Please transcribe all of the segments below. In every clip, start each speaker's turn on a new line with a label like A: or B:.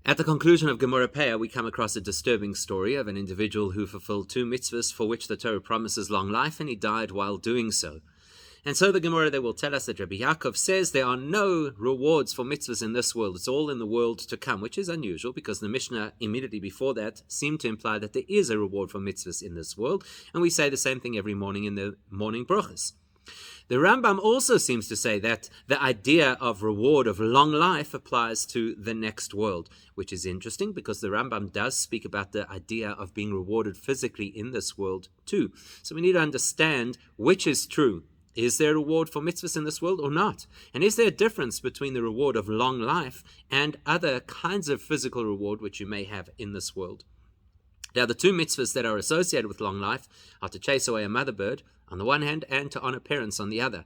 A: At the conclusion of Gemara Peah, we come across a disturbing story of an individual who fulfilled two mitzvahs for which the Torah promises long life, and he died while doing so. And so the Gemara there will tell us that Rabbi Yaakov says there are no rewards for mitzvahs in this world. It's all in the world to come, which is unusual because the Mishnah immediately before that seemed to imply that there is a reward for mitzvahs in this world. And we say the same thing every morning in the morning brachas. The Rambam also seems to say that the idea of reward of long life applies to the next world, which is interesting because the Rambam does speak about the idea of being rewarded physically in this world too. So we need to understand which is true. Is there a reward for mitzvahs in this world or not? And is there a difference between the reward of long life and other kinds of physical reward which you may have in this world? Now, the two mitzvahs that are associated with long life are to chase away a mother bird on the one hand and to honor parents on the other.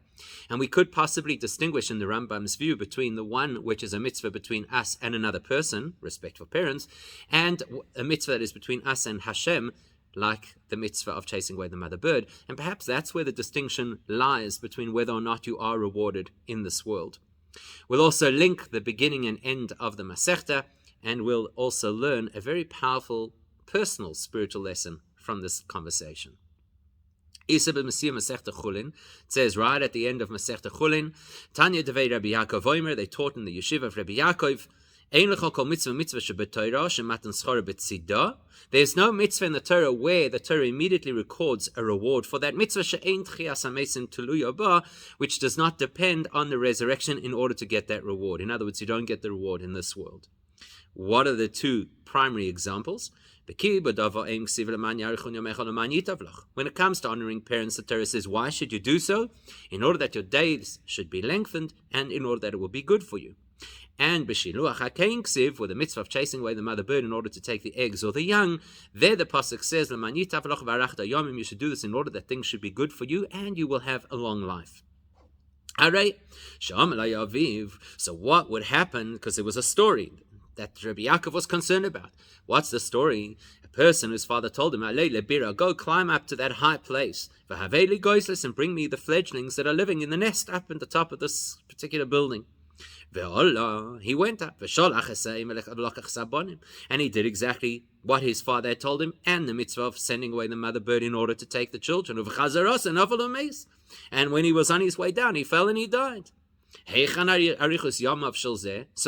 A: And we could possibly distinguish in the Rambam's view between the one which is a mitzvah between us and another person, respect for parents, and a mitzvah that is between us and Hashem, like the mitzvah of chasing away the mother bird. And perhaps that's where the distinction lies between whether or not you are rewarded in this world. We'll also link the beginning and end of the Masechta, and we'll also learn a very powerful personal spiritual lesson from this conversation. Isa b'Masiyah Masechta Chulin, it says right at the end of Masechta Chulin, Tanya devei Rabbi Yaakov Omer, they taught in the yeshiva of Rabbi Yaakov, there's no mitzvah in the Torah where the Torah immediately records a reward for that mitzvah, which does not depend on the resurrection in order to get that reward. In other words, you don't get the reward in this world. What are the two primary examples? When it comes to honoring parents, the Torah says, why should you do so? In order that your days should be lengthened and in order that it will be good for you. And b'shiluach hakein ksiv, with the mitzvah of chasing away the mother bird in order to take the eggs or the young, there the pasuk says, you should do this in order that things should be good for you and you will have a long life. Alright, so what would happen, because there was a story that Rabbi Yaakov was concerned about. What's the story? A person whose father told him, go climb up to that high place, and bring me the fledglings that are living in the nest up at the top of this particular building. He went up, and he did exactly what his father had told him, and the mitzvah of sending away the mother bird in order to take the children. And when he was on his way down, he fell and he died. So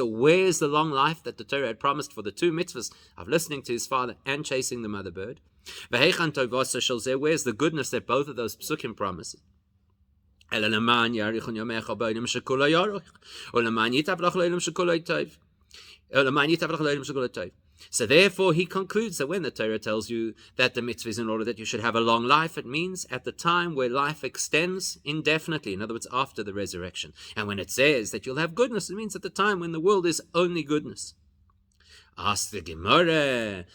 A: where's the long life that the Torah had promised for the two mitzvahs of listening to his father and chasing the mother bird? Where's the goodness that both of those psukim promises? So therefore he concludes that when the Torah tells you that the mitzvah is in order that you should have a long life, it means at the time where life extends indefinitely, in other words, after the resurrection. And when it says that you'll have goodness, it means at the time when the world is only goodness. Ask the Gemara,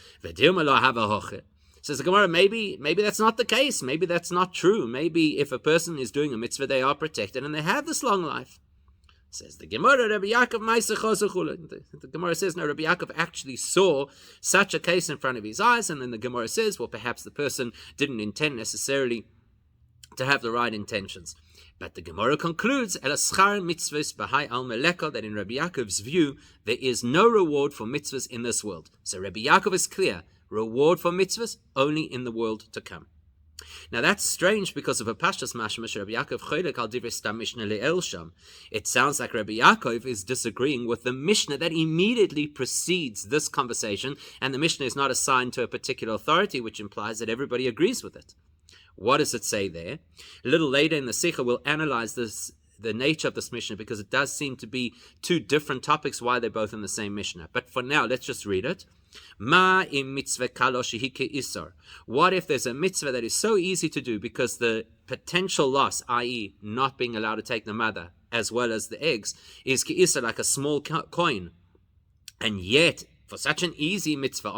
A: says the Gemara, maybe that's not the case. Maybe that's not true. Maybe if a person is doing a mitzvah, they are protected and they have this long life. Says the Gemara, Rabbi Yaakov, the Gemara says, no, Rabbi Yaakov actually saw such a case in front of his eyes, and then the Gemara says, well, perhaps the person didn't intend necessarily to have the right intentions. But the Gemara concludes, that in Rabbi Yaakov's view, there is no reward for mitzvahs in this world. So Rabbi Yaakov is clear. Reward for mitzvahs only in the world to come. Now that's strange because of a pashtas mashma Rabbi Yaakov Chelek al divrei stam mishnah le'el sham. It sounds like Rabbi Yaakov is disagreeing with the mishnah that immediately precedes this conversation, and the mishnah is not assigned to a particular authority, which implies that everybody agrees with it. What does it say there? A little later in the Sikha we'll analyze the nature of this mishnah, because it does seem to be two different topics why they're both in the same mishnah. But for now, let's just read it. Ma im mitzvah kalosh isar. What if there's a mitzvah that is so easy to do because the potential loss, i.e. not being allowed to take the mother as well as the eggs, is ki isar, like a small coin, and yet for such an easy mitzvah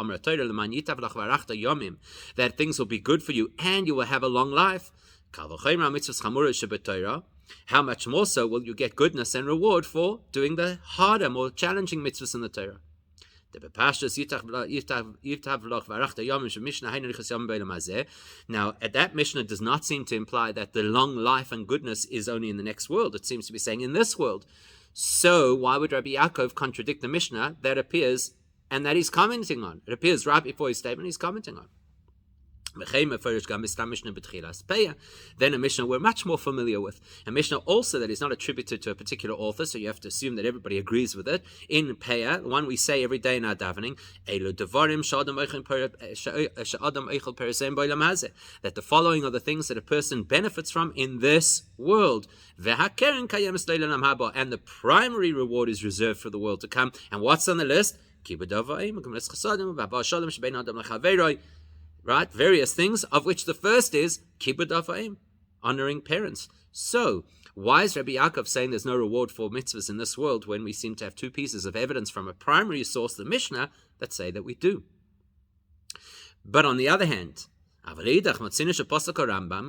A: that things will be good for you and you will have a long life, how much more so will you get goodness and reward for doing the harder, more challenging mitzvahs in the Torah? Now, that Mishnah does not seem to imply that the long life and goodness is only in the next world. It seems to be saying in this world. So why would Rabbi Yaakov contradict the Mishnah that appears and that he's commenting on. It appears right before his statement he's commenting on. Then a Mishnah we're much more familiar with. A Mishnah also that is not attributed to a particular author, so you have to assume that everybody agrees with it. In Peah, the one we say every day in our davening, that the following are the things that a person benefits from in this world. And the primary reward is reserved for the world to come. And what's on the list? Right, various things, of which the first is kibud avayim, honoring parents. So, why is Rabbi Yaakov saying there's no reward for mitzvahs in this world when we seem to have two pieces of evidence from a primary source, the Mishnah, that say that we do? But on the other hand,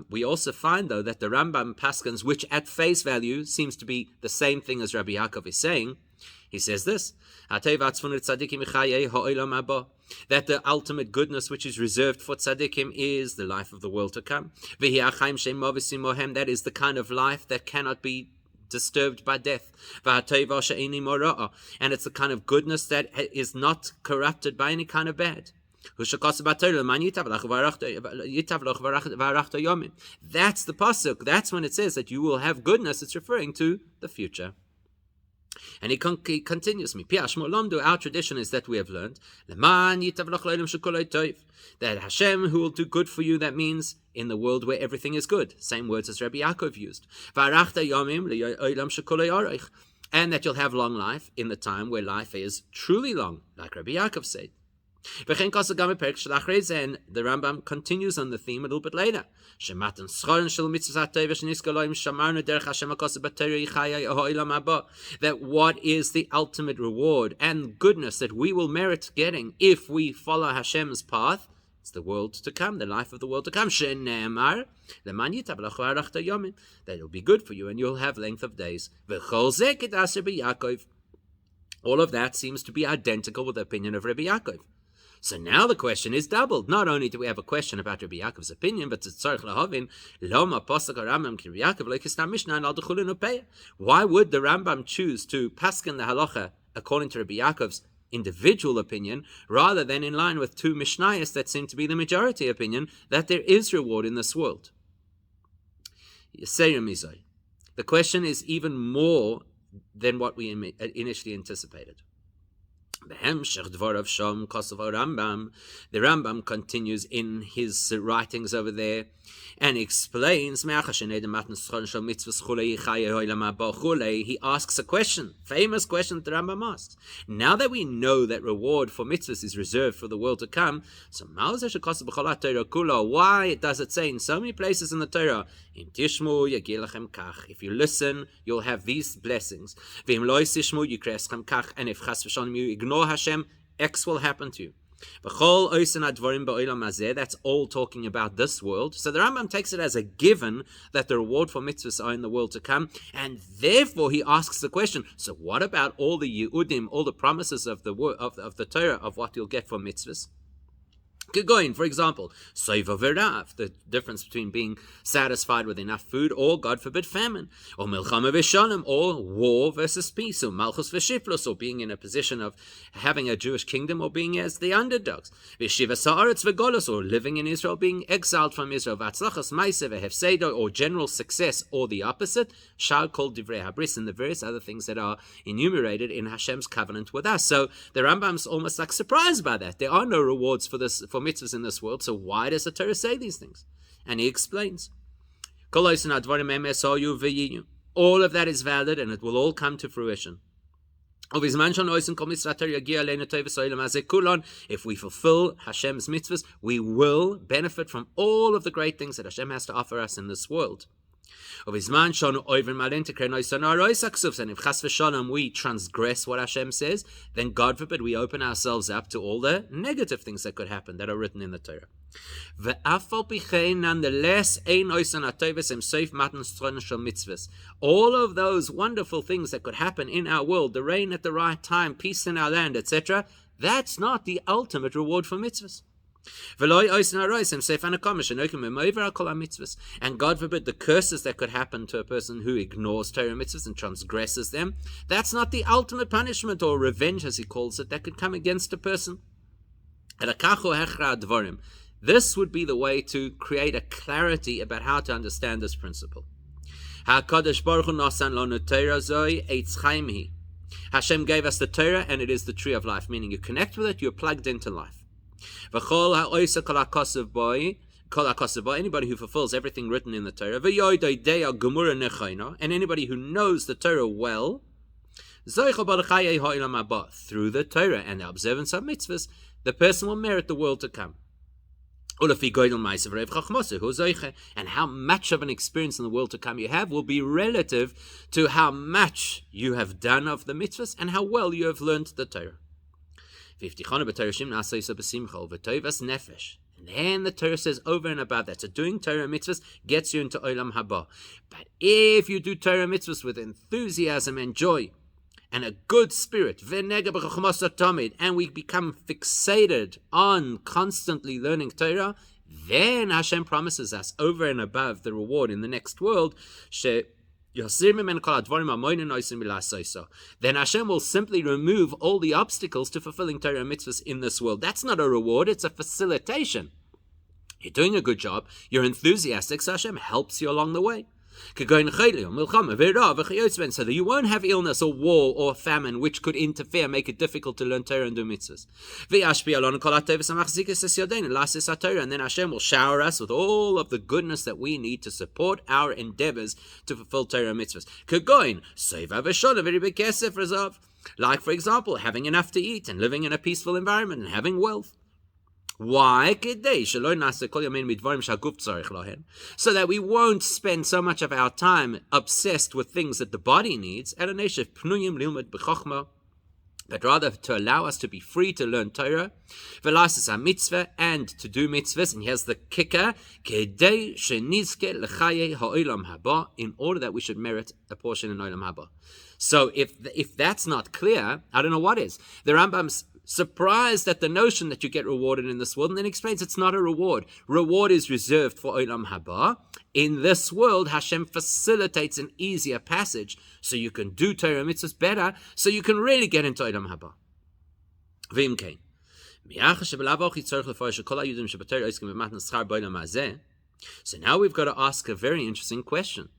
A: we also find, though, that the Rambam paskins, which at face value seems to be the same thing as Rabbi Yaakov is saying, he says this, that the ultimate goodness which is reserved for tzaddikim is the life of the world to come. That is the kind of life that cannot be disturbed by death. And it's the kind of goodness that is not corrupted by any kind of bad. That's the pasuk. That's when it says that you will have goodness. It's referring to the future. And he continues me. Our tradition is that we have learned that Hashem, who will do good for you, that means in the world where everything is good. Same words as Rabbi Yaakov used. And that you'll have long life in the time where life is truly long, like Rabbi Yaakov said. And the Rambam continues on the theme a little bit later. That what is the ultimate reward and goodness that we will merit getting if we follow Hashem's path? It's the world to come, the life of the world to come. That it will be good for you and you'll have length of days. All of that seems to be identical with the opinion of Rabbi Yaakov. So now the question is doubled. Not only do we have a question about Rabbi Yaakov's opinion, but why would the Rambam choose to paskin the halacha according to Rabbi Yaakov's individual opinion, rather than in line with two Mishnayos that seem to be the majority opinion, that there is reward in this world? The question is even more than what we initially anticipated. The Rambam continues in his writings over there and explains. He asks a question, famous question that the Rambam asks. Now that we know that reward for mitzvahs is reserved for the world to come, so why does it say in so many places in the Torah, if you listen, you'll have these blessings, and if you ignore Hashem, X will happen to you. That's all talking about this world. So the Rambam takes it as a given that the reward for mitzvahs are in the world to come, and therefore he asks the question, so what about all the Yehudim, all the promises of the Torah of what you'll get for mitzvahs? Going, for example, soiva v'rav, the difference between being satisfied with enough food or, God forbid, famine, or milchama v'shalom, or war versus peace, or malchus v'shiflos, or being in a position of having a Jewish kingdom or being as the underdogs, v'shiva sa'aretz v'golos, or living in Israel, being exiled from Israel, v'atzlachas ma'aseh v'hefsedo, or general success, or the opposite, shal kol divrei habris, and the various other things that are enumerated in Hashem's covenant with us. So the Rambam's almost like surprised by that. There are no rewards for mitzvahs in this world, so why does the Torah say these things? And he explains, all of that is valid and it will all come to fruition. If we fulfill Hashem's mitzvahs, we will benefit from all of the great things that Hashem has to offer us in this world. And if chas v'shalom we transgress what Hashem says, then God forbid we open ourselves up to all the negative things that could happen that are written in the Torah. Nonetheless, all of those wonderful things that could happen in our world, the rain at the right time, peace in our land, etc., that's not the ultimate reward for mitzvahs. And God forbid the curses that could happen to a person who ignores Torah mitzvahs and transgresses them. That's not the ultimate punishment or revenge, as he calls it, that could come against a person. This would be the way to create a clarity about how to understand this principle. Hashem gave us the Torah, and it is the tree of life, meaning you connect with it, you're plugged into life. Anybody who fulfills everything written in the Torah, and anybody who knows the Torah well, through the Torah and the observance of mitzvahs, the person will merit the world to come. And how much of an experience in the world to come you have will be relative to how much you have done of the mitzvahs and how well you have learned the Torah. And then the Torah says over and above that, so doing Torah mitzvahs gets you into Olam Haba. But if you do Torah mitzvahs with enthusiasm and joy, and a good spirit, and we become fixated on constantly learning Torah, then Hashem promises us over and above the reward in the next world, then Hashem will simply remove all the obstacles to fulfilling Torah mitzvahs in this world. That's not a reward, it's a facilitation. You're doing a good job, you're enthusiastic, so Hashem helps you along the way. So that you won't have illness or war or famine which could interfere, make it difficult to learn Torah and do mitzvahs. And then Hashem will shower us with all of the goodness that we need to support our endeavors to fulfill Torah and mitzvahs. Like, for example, having enough to eat and living in a peaceful environment and having wealth. Why? So that we won't spend so much of our time obsessed with things that the body needs, but rather to allow us to be free to learn Torah, and to do mitzvahs. And here's the kicker, in order that we should merit a portion in Olam Haba. So if that's not clear, I don't know what is. The Rambam's surprised at the notion that you get rewarded in this world, and then explains it's not a reward. Reward is reserved for Olam Haba. In this world, Hashem facilitates an easier passage, so you can do Torah mitzvahs better, so you can really get into Olam Haba. So now we've got to ask a very interesting question.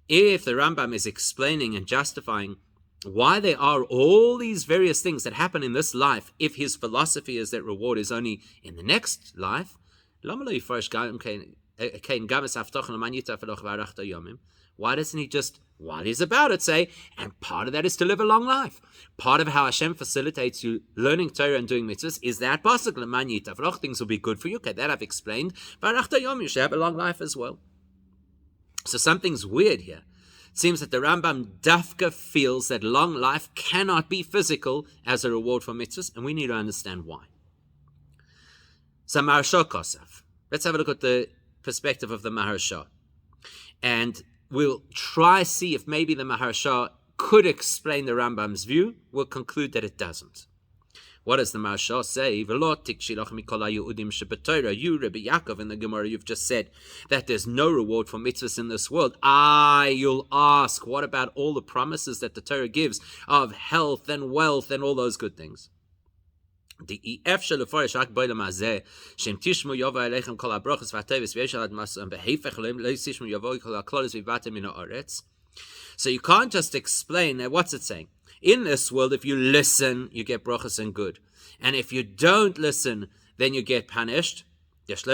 A: If the Rambam is explaining and justifying why there are all these various things that happen in this life, if his philosophy is that reward is only in the next life, why doesn't he just, while he's about it, say, and part of that is to live a long life? Part of how Hashem facilitates you learning Torah and doing mitzvahs is that possible. Things will be good for you. Okay, that I've explained. You should have a long life as well. So something's weird here. It seems that the Rambam Dafka feels that long life cannot be physical as a reward for mitzvahs, and we need to understand why. So Maharsha Kosav. Let's have a look at the perspective of the Maharsha. And we'll try see if maybe the Maharsha could explain the Rambam's view. We'll conclude that it doesn't. What does the Maharsha say? You, Rabbi Yaakov, in the Gemara, you've just said that there's no reward for mitzvahs in this world. You'll ask, what about all the promises that the Torah gives of health and wealth and all those good things? So you can't just explain that. What's it saying? In this world, if you listen, you get brachas and good. And if you don't listen, then you get punished. Because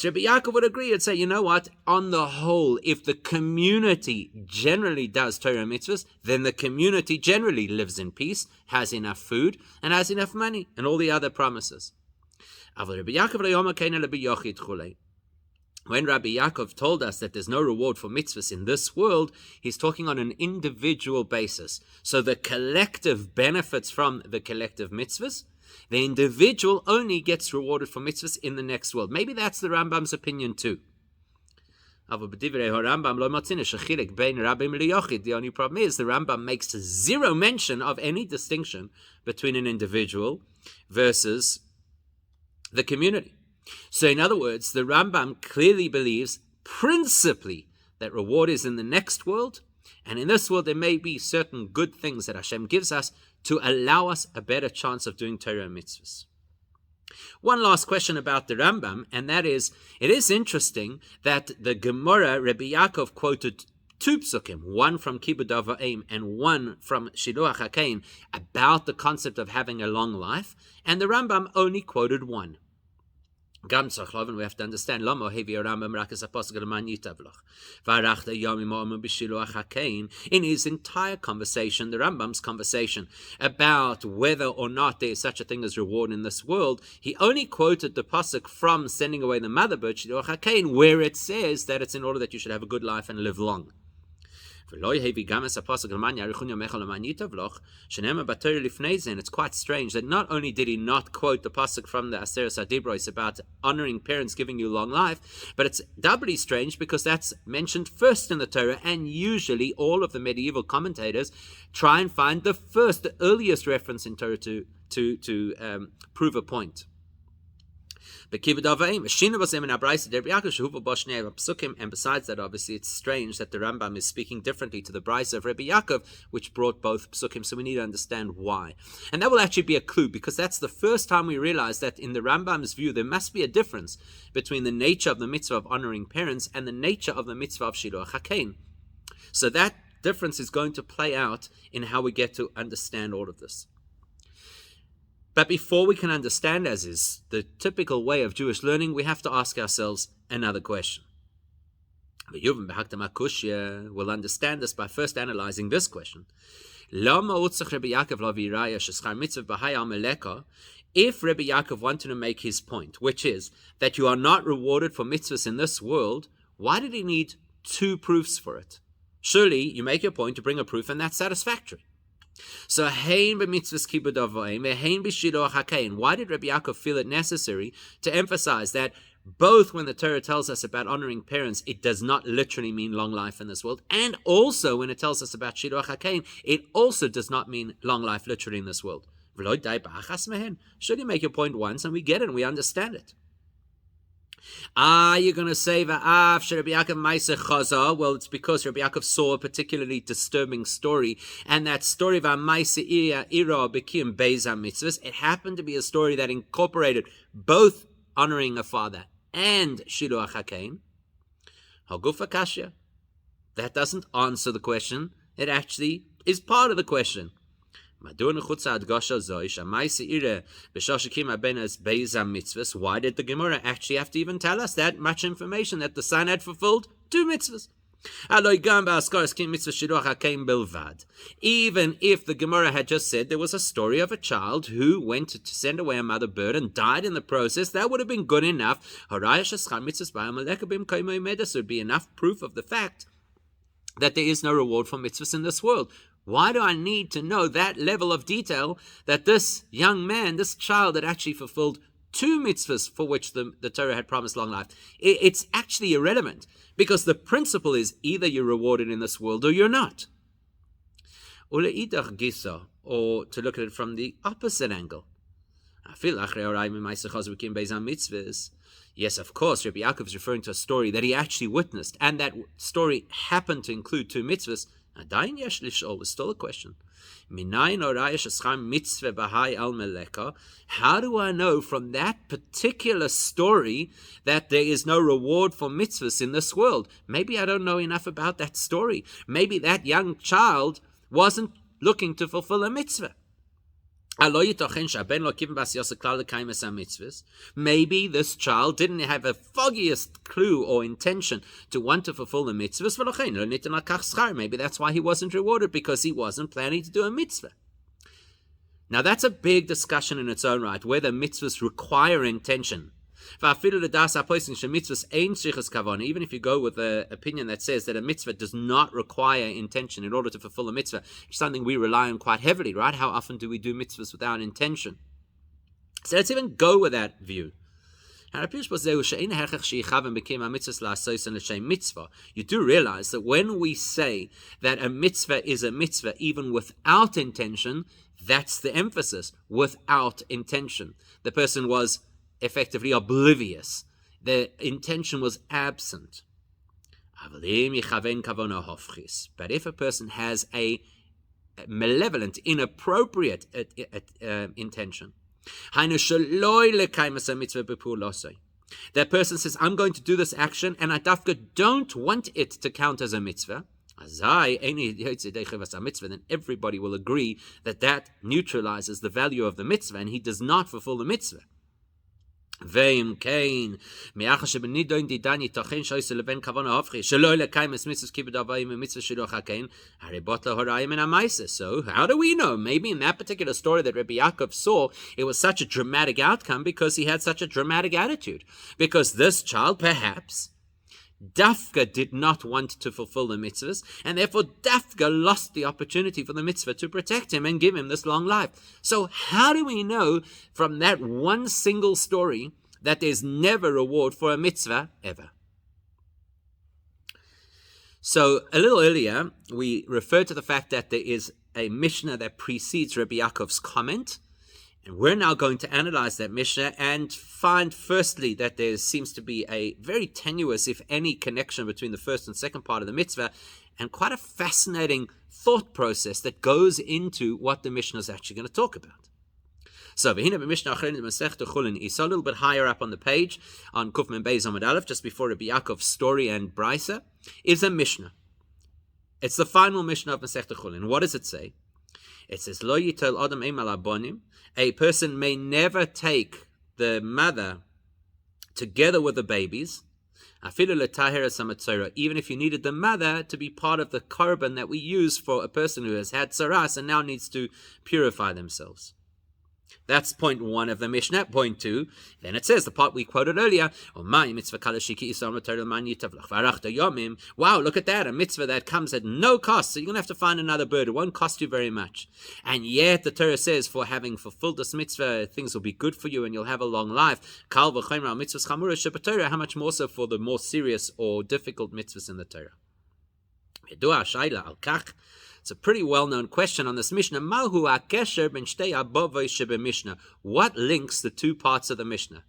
A: Rabbi Yaakov would agree and say, you know what? On the whole, if the community generally does Torah mitzvahs, then the community generally lives in peace, has enough food, and has enough money, and all the other promises. When Rabbi Yaakov told us that there's no reward for mitzvahs in this world, he's talking on an individual basis. So the collective benefits from the collective mitzvahs, the individual only gets rewarded for mitzvahs in the next world. Maybe that's the Rambam's opinion too. The only problem is the Rambam makes zero mention of any distinction between an individual versus the community. So in other words, the Rambam clearly believes principally that reward is in the next world, and in this world there may be certain good things that Hashem gives us to allow us a better chance of doing Torah and mitzvahs. One last question about the Rambam, and that is, it is interesting that the Gemara, Rabbi Yaakov quoted two psukim, one from Kibud Avayim and one from Shiluach HaKain, about the concept of having a long life, and the Rambam only quoted one. We have to understand in his entire conversation, the Rambam's conversation about whether or not there is such a thing as reward in this world, he only quoted the pasuk from sending away the mother bird, where it says that it's in order that you should have a good life and live long. It's quite strange that not only did he not quote the pasuk from the Aseret HaDibros about honoring parents giving you long life, but it's doubly strange because that's mentioned first in the Torah, and usually all of the medieval commentators try and find the earliest reference in Torah to prove a point. And besides that, obviously, it's strange that the Rambam is speaking differently to the Brisa of Rabbi Yaakov, which brought both psukim, so we need to understand why. And that will actually be a clue, because that's the first time we realize that in the Rambam's view, there must be a difference between the nature of the mitzvah of honoring parents and the nature of the mitzvah of Shiluach HaKain. So that difference is going to play out in how we get to understand all of this. But before we can understand, as is the typical way of Jewish learning, we have to ask ourselves another question. We'll understand this by first analyzing this question. If Rabbi Yaakov wanted to make his point, which is that you are not rewarded for mitzvahs in this world, why did he need two proofs for it? Surely you make your point to bring a proof, and that's satisfactory. So, why did Rabbi Yaakov feel it necessary to emphasize that both when the Torah tells us about honoring parents, it does not literally mean long life in this world, and also when it tells us about Shiluach HaKain, it also does not mean long life literally in this world? Should you make your point once and we get it and we understand it? You're going to say, well, it's because Rabbi Yaakov saw a particularly disturbing story, and that story of it happened to be a story that incorporated both honoring a father and Shiluach HaKain. That doesn't answer the question. It actually is part of the question. Why did the Gemara actually have to even tell us that much information, that the son had fulfilled two mitzvahs? Even if the Gemara had just said there was a story of a child who went to send away a mother bird and died in the process, that would have been good enough. It would be enough proof of the fact that there is no reward for mitzvahs in this world. Why do I need to know that level of detail, that this young man, this child, had actually fulfilled two mitzvahs for which the Torah had promised long life? It's actually irrelevant, because the principle is either you're rewarded in this world or you're not. Or to look at it from the opposite angle. Yes, of course, Rabbi Yaakov is referring to a story that he actually witnessed, and that story happened to include two mitzvahs. Was still a question. How do I know from that particular story that there is no reward for mitzvahs in this world? Maybe I don't know enough about that story. Maybe that young child wasn't looking to fulfill a mitzvah. Maybe this child didn't have a foggiest clue or intention to want to fulfill the mitzvahs. Maybe that's why he wasn't rewarded, because he wasn't planning to do a mitzvah. Now that's a big discussion in its own right, whether mitzvahs require intention. Even if you go with the opinion that says that a mitzvah does not require intention in order to fulfill a mitzvah, it's something we rely on quite heavily, right? How often do we do mitzvahs without intention? So let's even go with that view. You do realize that when we say that a mitzvah is a mitzvah even without intention, that's the emphasis, without intention. The person was effectively oblivious. The intention was absent. But if a person has a malevolent, inappropriate intention, that person says, I'm going to do this action and I don't want it to count as a mitzvah, then everybody will agree that neutralizes the value of the mitzvah and he does not fulfill the mitzvah. ואם כן, מאחר שבנידון דידן ייתכן שעושה לבין כוונה הפכי, שלא לקיים את מצוות כיבוד אב ואם ומצוות שילוח הקן, הרי בוטלה הוראה מן המעשה. So, how do we know? Maybe in that particular story that Rabbi Yaakov saw, it was such a dramatic outcome because he had such a dramatic attitude. Because this child, perhaps, Dafka did not want to fulfill the mitzvahs, and therefore Dafka lost the opportunity for the mitzvah to protect him and give him this long life. So how do we know from that one single story that there's never reward for a mitzvah ever? So a little earlier, we referred to the fact that there is a Mishnah that precedes Rabbi Yaakov's comment. And we're now going to analyze that Mishnah and find, firstly, that there seems to be a very tenuous, if any, connection between the first and second part of the mitzvah, and quite a fascinating thought process that goes into what the Mishnah is actually going to talk about. So, you saw a little bit higher up on the page, on Kuf Mem Beis Amud Aleph, just before Rabbi Yaakov's story and Brisa, is a Mishnah. It's the final Mishnah of Masechta Chulin. What does it say? It says, Lo yitel adam eim al abonim. A person may never take the mother together with the babies, even if you needed the mother to be part of the korban that we use for a person who has had tsaras and now needs to purify themselves. That's point one of the Mishnah. Point two, then it says, the part we quoted earlier, wow, look at that, a mitzvah that comes at no cost, so you're going to have to find another bird. It won't cost you very much. And yet the Torah says, for having fulfilled this mitzvah, things will be good for you and you'll have a long life. How much more so for the more serious or difficult mitzvahs in the Torah? It's a pretty well-known question on this Mishnah. What links the two parts of the Mishnah?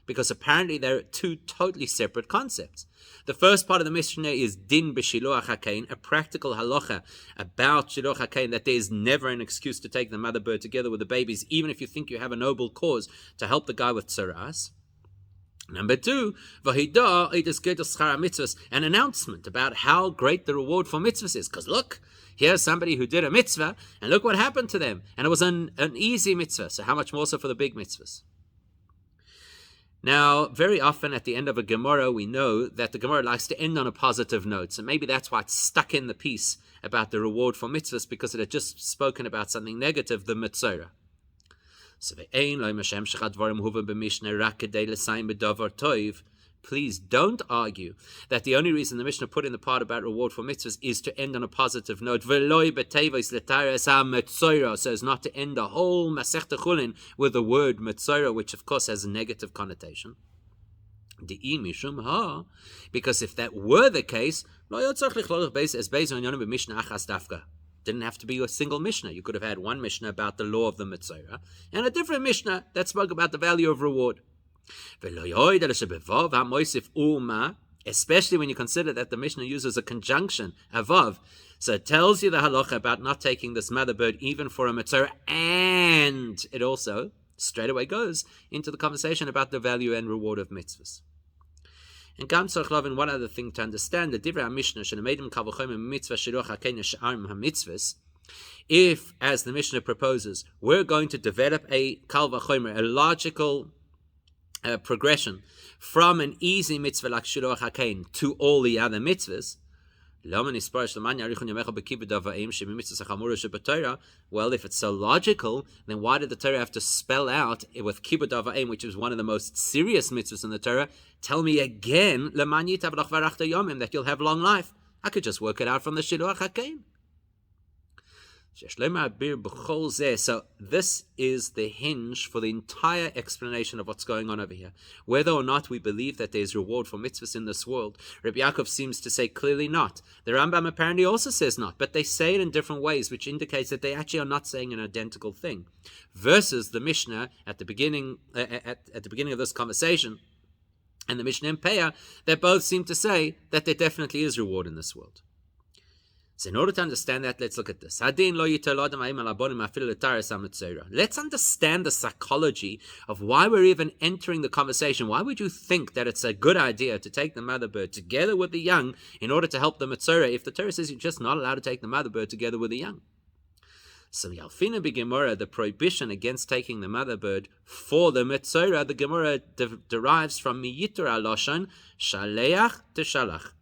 A: Because apparently they're two totally separate concepts. The first part of the Mishnah is din b'shiluach hakein, a practical halacha about shiluach hakein, that there is never an excuse to take the mother bird together with the babies, even if you think you have a noble cause to help the guy with tsaras. Number two, an announcement about how great the reward for mitzvahs is. Because look, here's somebody who did a mitzvah, and look what happened to them. And it was an easy mitzvah, so how much more so for the big mitzvahs? Now, very often at the end of a Gemara, we know that the Gemara likes to end on a positive note. So maybe that's why it's stuck in the piece about the reward for mitzvahs, because it had just spoken about something negative, the mitzvah. Please don't argue that the only reason the Mishnah put in the part about reward for mitzvahs is to end on a positive note, so as not to end the whole Masechta Chulin with the word mitzvah, which of course has a negative connotation. Because if that were the case, didn't have to be a single Mishnah. You could have had one Mishnah about the law of the mitzvah and a different Mishnah that spoke about the value of reward. Especially when you consider that the Mishnah uses a conjunction, avav. So it tells you the halacha about not taking this mother bird even for a mitzvah, and it also straight away goes into the conversation about the value and reward of mitzvahs. And Gam Tzarech one other thing to understand, the Divrei Mishnah shenemedim kal v'chomer mitzvah shiluach hakein she'arim hamitzvahs. If, as the Mishnah proposes, we're going to develop a kal v'chomer, a logical progression from an easy mitzvah like shiluach hakein to all the other mitzvahs, well, if it's so logical, then why did the Torah have to spell out with kibud avayim, which is one of the most serious mitzvahs in the Torah, tell me again that you'll have long life? I could just work it out from the shiluach hakein. So this is the hinge for the entire explanation of what's going on over here. Whether or not we believe that there's reward for mitzvahs in this world, Rabbi Yaakov seems to say clearly not. The Rambam apparently also says not, but they say it in different ways, which indicates that they actually are not saying an identical thing. Versus the Mishnah at the beginning at the beginning of this conversation, and the Mishnah in Peah, they both seem to say that there definitely is reward in this world. So in order to understand that, let's look at this. Let's understand the psychology of why we're even entering the conversation. Why would you think that it's a good idea to take the mother bird together with the young in order to help the Mitzorah if the Torah says you're just not allowed to take the mother bird together with the young? So Yalfina b'Gemara, the prohibition against taking the mother bird for the Mitzorah, the Gemara derives from Miyitur Aloshan, Shaleach to Shalach.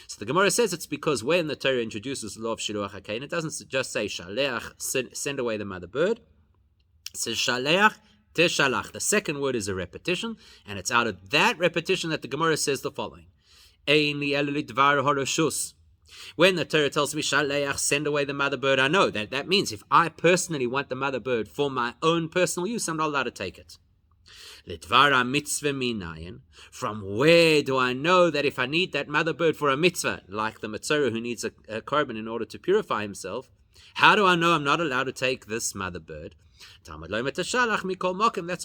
A: So the Gemara says it's because when the Torah introduces the law of Shiluach HaKein, it doesn't just say Shaleach, send away the mother bird. It says Shaleach te Shalach. The second word is a repetition, and it's out of that repetition that the Gemara says the following. Ein li elu lidvar horoshus. When the Torah tells me Shaleach, send away the mother bird, I know that means if I personally want the mother bird for my own personal use, I'm not allowed to take it. Litvara mitzvah minayin. From where do I know that if I need that mother bird for a mitzvah, like the Mitzorah who needs a korban in order to purify himself, how do I know I'm not allowed to take this mother bird? That's why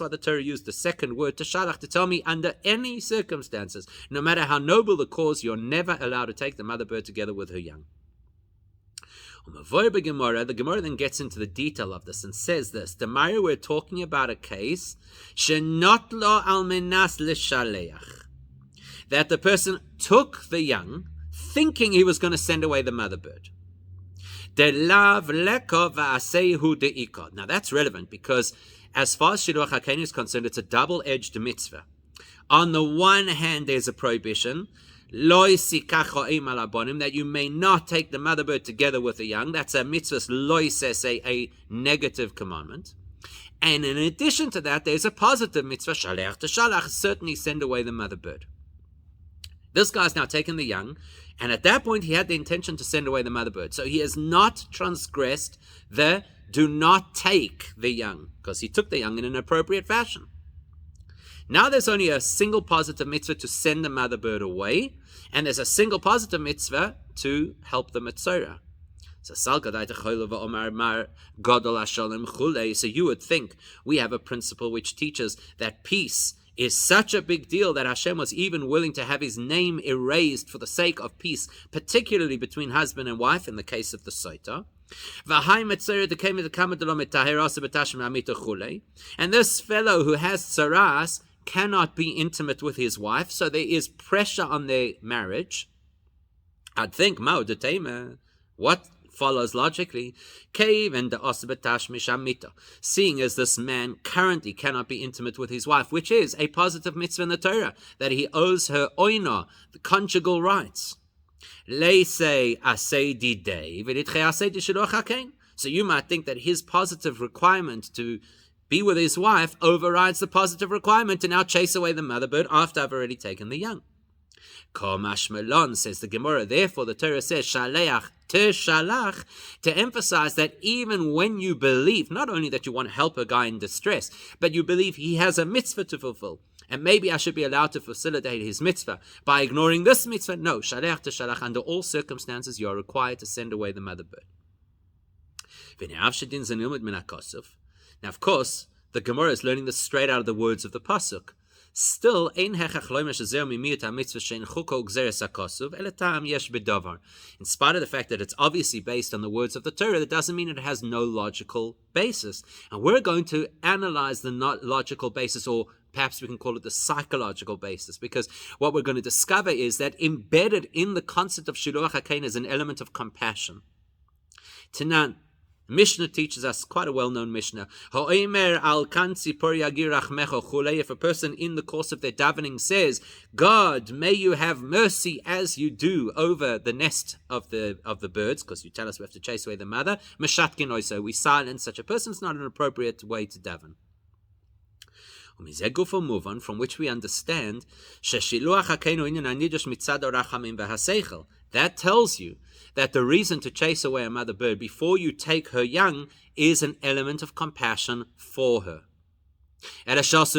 A: the Torah used the second word teshalach to tell me under any circumstances, no matter how noble the cause, you're never allowed to take the mother bird together with her young. The Gemara then gets into the detail of this and says this. The Maya, we're talking about a case shenot lo almenas l'shaleach, that the person took the young thinking he was going to send away the mother bird. Now that's relevant because as far as Shiluach HaKein is concerned, it's a double-edged mitzvah. On the one hand, there's a prohibition that you may not take the mother bird together with the young. That's a mitzvah, a negative commandment. And in addition to that, there's a positive mitzvah, shaleach to shalach, certainly send away the mother bird. This guy's now taken the young, and at that point he had the intention to send away the mother bird. So he has not transgressed the do not take the young, because he took the young in an appropriate fashion. Now there's only a single positive mitzvah to send the mother bird away, and there's a single positive mitzvah to help the Mitzorah. So you would think we have a principle which teaches that peace is such a big deal that Hashem was even willing to have his name erased for the sake of peace, particularly between husband and wife in the case of the Seitzei. And this fellow who has tsaras cannot be intimate with his wife, so there is pressure on their marriage. I'd think, what follows logically, seeing as this man currently cannot be intimate with his wife, which is a positive mitzvah in the Torah, that he owes her oina, the conjugal rights. So you might think that his positive requirement to be with his wife overrides the positive requirement to now chase away the mother bird after I've already taken the young. Melon, says the Gemara, therefore the Torah says shaleach te shalach, to emphasize that even when you believe not only that you want to help a guy in distress, but you believe he has a mitzvah to fulfill, and maybe I should be allowed to facilitate his mitzvah by ignoring this mitzvah. No, shaleach te shalach, under all circumstances you are required to send away the mother bird. Now, of course, the Gemara is learning this straight out of the words of the pasuk. Still, in spite of the fact that it's obviously based on the words of the Torah, that doesn't mean it has no logical basis. And we're going to analyze the logical basis, or perhaps we can call it the psychological basis, because what we're going to discover is that embedded in the concept of Shiluach HaKein is an element of compassion. Tanan, Mishnah teaches us quite a well-known Mishnah. If a person in the course of their davening says, God, may you have mercy as you do over the nest of the birds, because you tell us we have to chase away the mother, we silence such a person. It's not an appropriate way to daven. From which we understand that tells you that the reason to chase away a mother bird before you take her young is an element of compassion for her. It's just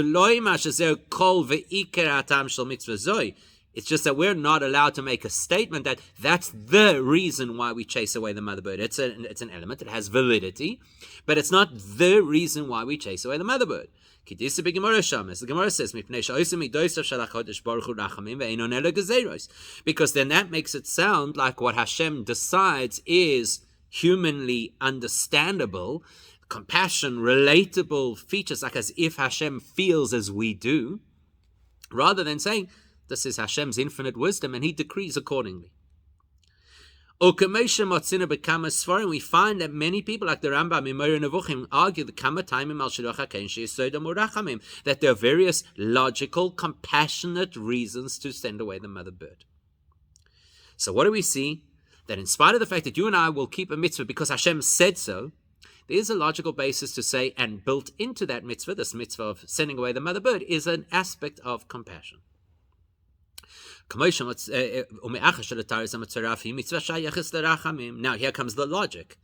A: that we're not allowed to make a statement that that's the reason why we chase away the mother bird. It's an element, it has validity, but it's not the reason why we chase away the mother bird. As the Gemara says, because then that makes it sound like what Hashem decides is humanly understandable, compassion, relatable features, like as if Hashem feels as we do, rather than saying this is Hashem's infinite wisdom and He decrees accordingly. We find that many people, like the Rambam in Moreh Nevuchim, argue that there are various logical, compassionate reasons to send away the mother bird. So what do we see? That in spite of the fact that you and I will keep a mitzvah because Hashem said so, there is a logical basis to say, and built into that mitzvah, this mitzvah of sending away the mother bird, is an aspect of compassion. Now here comes the logic.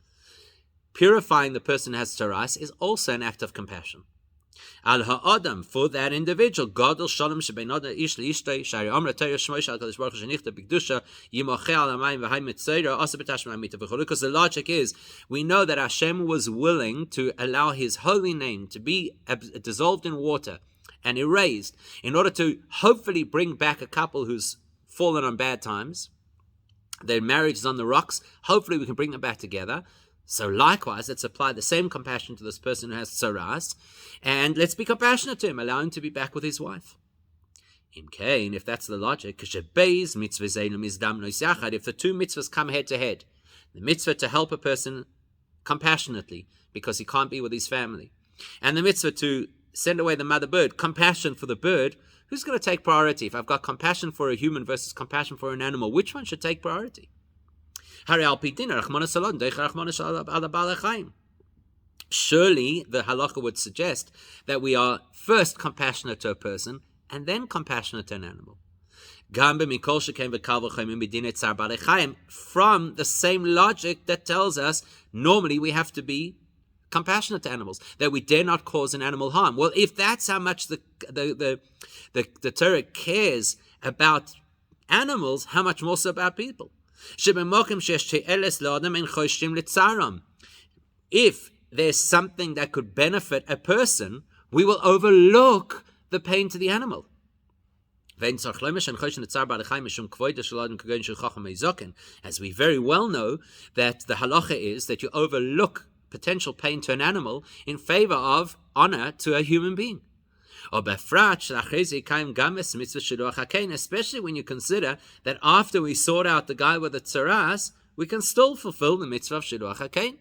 A: Purifying the person who has taras is also an act of compassion. Al ha'adam, for that individual, gadol shalom shebein ish leishtay shari amra Torah shmoy shal kadosh baruch hu shenichta b'kedusha yimocheh al hamayim v'hay mitzayra asa b'tashma mita v'cholu. Because the logic is, we know that Hashem was willing to allow His holy name to be dissolved in water and erased in order to hopefully bring back a couple who's fallen on bad times. Their marriage is on the rocks. Hopefully we can bring them back together. So likewise, let's apply the same compassion to this person who has tsaras, and let's be compassionate to him, allow him to be back with his wife. If that's the logic, if the two mitzvahs come head to head, the mitzvah to help a person compassionately because he can't be with his family, and the mitzvah to send away the mother bird, compassion for the bird, who's going to take priority? If I've got compassion for a human versus compassion for an animal, which one should take priority? Surely the halacha would suggest that we are first compassionate to a person and then compassionate to an animal. From the same logic that tells us normally we have to be compassionate to animals, that we dare not cause an animal harm. Well, if that's how much the Torah cares about animals, how much more so about people? If there's something that could benefit a person, we will overlook the pain to the animal. As we very well know, that the halacha is that you overlook potential pain to an animal in favor of honor to a human being. Especially when you consider that after we sort out the guy with the tsaras, we can still fulfill the mitzvah of Shiluach HaKein.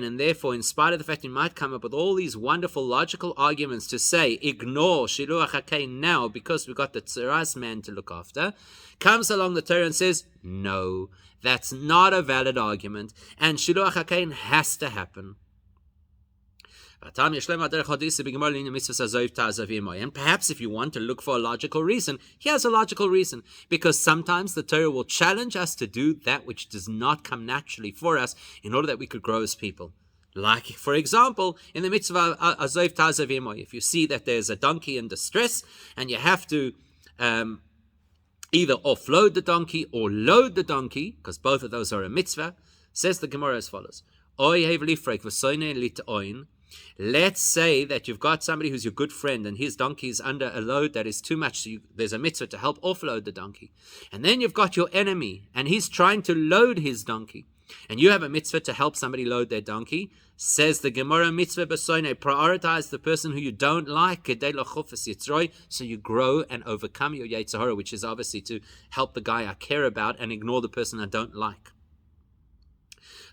A: And therefore, in spite of the fact you might come up with all these wonderful logical arguments to say, ignore Shiluach HaKein now because we've got the tsaras man to look after, comes along the Torah and says, no, that's not a valid argument, and Shiluach HaKein has to happen. And perhaps if you want to look for a logical reason, here's a logical reason. Because sometimes the Torah will challenge us to do that which does not come naturally for us in order that we could grow as people. Like, for example, in the mitzvah Azov Tazav Yemoy, if you see that there's a donkey in distress and you have to either offload the donkey or load the donkey, because both of those are a mitzvah, says the Gemara as follows. Let's say that you've got somebody who's your good friend and his donkey is under a load that is too much, so there's a mitzvah to help offload the donkey. And then you've got your enemy and he's trying to load his donkey. And you have a mitzvah to help somebody load their donkey. Says the Gemara, mitzvah b'soine, prioritize the person who you don't like, so you grow and overcome your Yetzer Hara, which is obviously to help the guy I care about and ignore the person I don't like.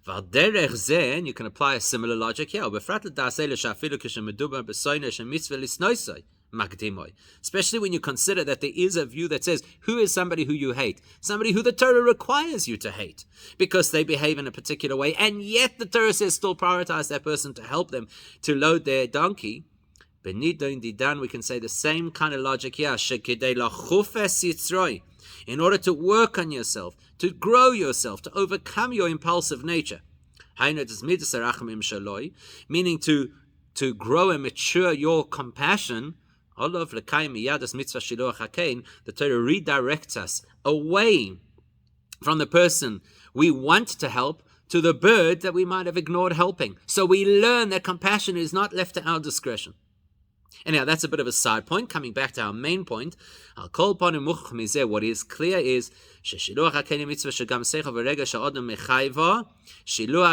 A: And you can apply a similar logic here. Magdimoy. Especially when you consider that there is a view that says, who is somebody who you hate? Somebody who the Torah requires you to hate because they behave in a particular way, and yet the Torah says still prioritize that person to help them to load their donkey. Benidon Didan, we can say the same kind of logic here. In order to work on yourself, to grow yourself, to overcome your impulsive nature. Meaning to grow and mature your compassion. The Torah redirects us away from the person we want to help to the bird that we might have ignored helping. So we learn that compassion is not left to our discretion. Anyhow, that's a bit of a side point. Coming back to our main point, what is clear is Shiluach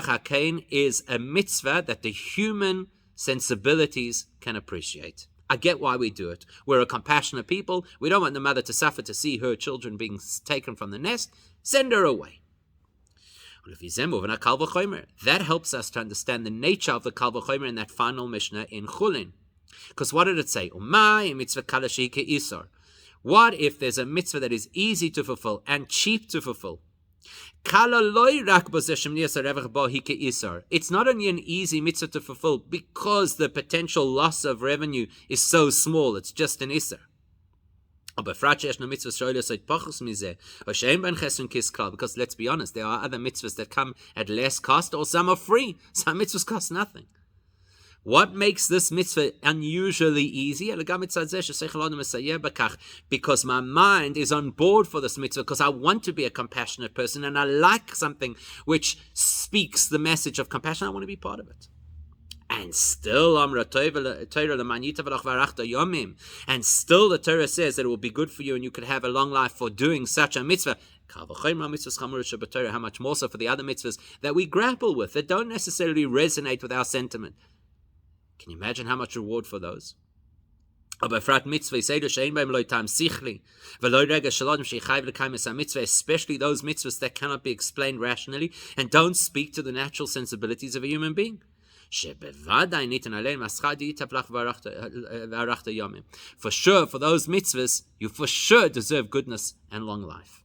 A: HaKain is a mitzvah that the human sensibilities can appreciate. I get why we do it. We're a compassionate people. We don't want the mother to suffer to see her children being taken from the nest. Send her away. That helps us to understand the nature of the Kal V'chomer in that final Mishnah in Chulin. Because what did it say? What if there's a mitzvah that is easy to fulfill and cheap to fulfill? It's not only an easy mitzvah to fulfill because the potential loss of revenue is so small, it's just an isser. Because let's be honest, there are other mitzvahs that come at less cost, or some are free. Some mitzvahs cost nothing. What makes this mitzvah unusually easy? Because my mind is on board for this mitzvah, because I want to be a compassionate person and I like something which speaks the message of compassion. I want to be part of it. And still, the Torah says that it will be good for you and you could have a long life for doing such a mitzvah. How much more so for the other mitzvahs that we grapple with, that don't necessarily resonate with our sentiment. Can you imagine how much reward for those? Especially those mitzvahs that cannot be explained rationally and don't speak to the natural sensibilities of a human being. For sure, for those mitzvahs, you for sure deserve goodness and long life.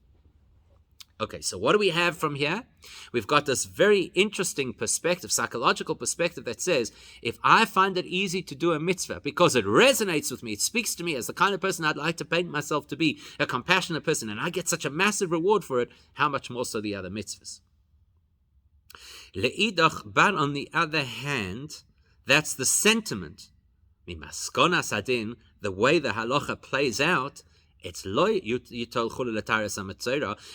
A: Okay, so what do we have from here? We've got this very interesting perspective, psychological perspective that says, if I find it easy to do a mitzvah because it resonates with me, it speaks to me as the kind of person I'd like to paint myself to be, a compassionate person, and I get such a massive reward for it, how much more so the other mitzvahs? But on the other hand, that's the sentiment. Mimaskonas adin, the way the halacha plays out, it's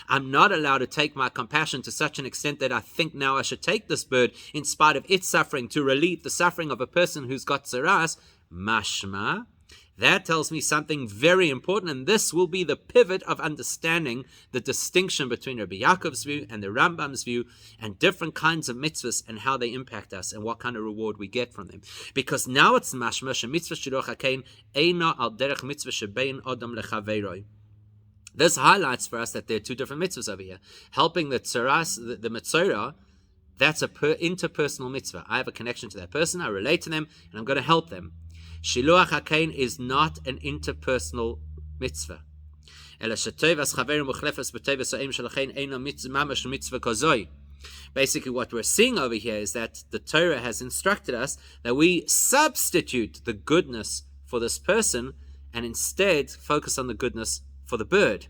A: I'm not allowed to take my compassion to such an extent that I think now I should take this bird in spite of its suffering to relieve the suffering of a person who's got tsaras. Mashma. That tells me something very important, and this will be the pivot of understanding the distinction between Rabbi Yaakov's view and the Rambam's view, and different kinds of mitzvahs and how they impact us and what kind of reward we get from them. Because now it's mashma mitzvah shiluach hakein eina al derech mitzvah shebein adam lechaveroi. This highlights for us that there are two different mitzvahs over here. Helping the tzaras, the mitzvah, that's a interpersonal mitzvah. I have a connection to that person, I relate to them, and I'm going to help them. Shiluach HaKain is not an interpersonal mitzvah. Basically, what we're seeing over here is that the Torah has instructed us that we substitute the goodness for this person and instead focus on the goodness for the bird.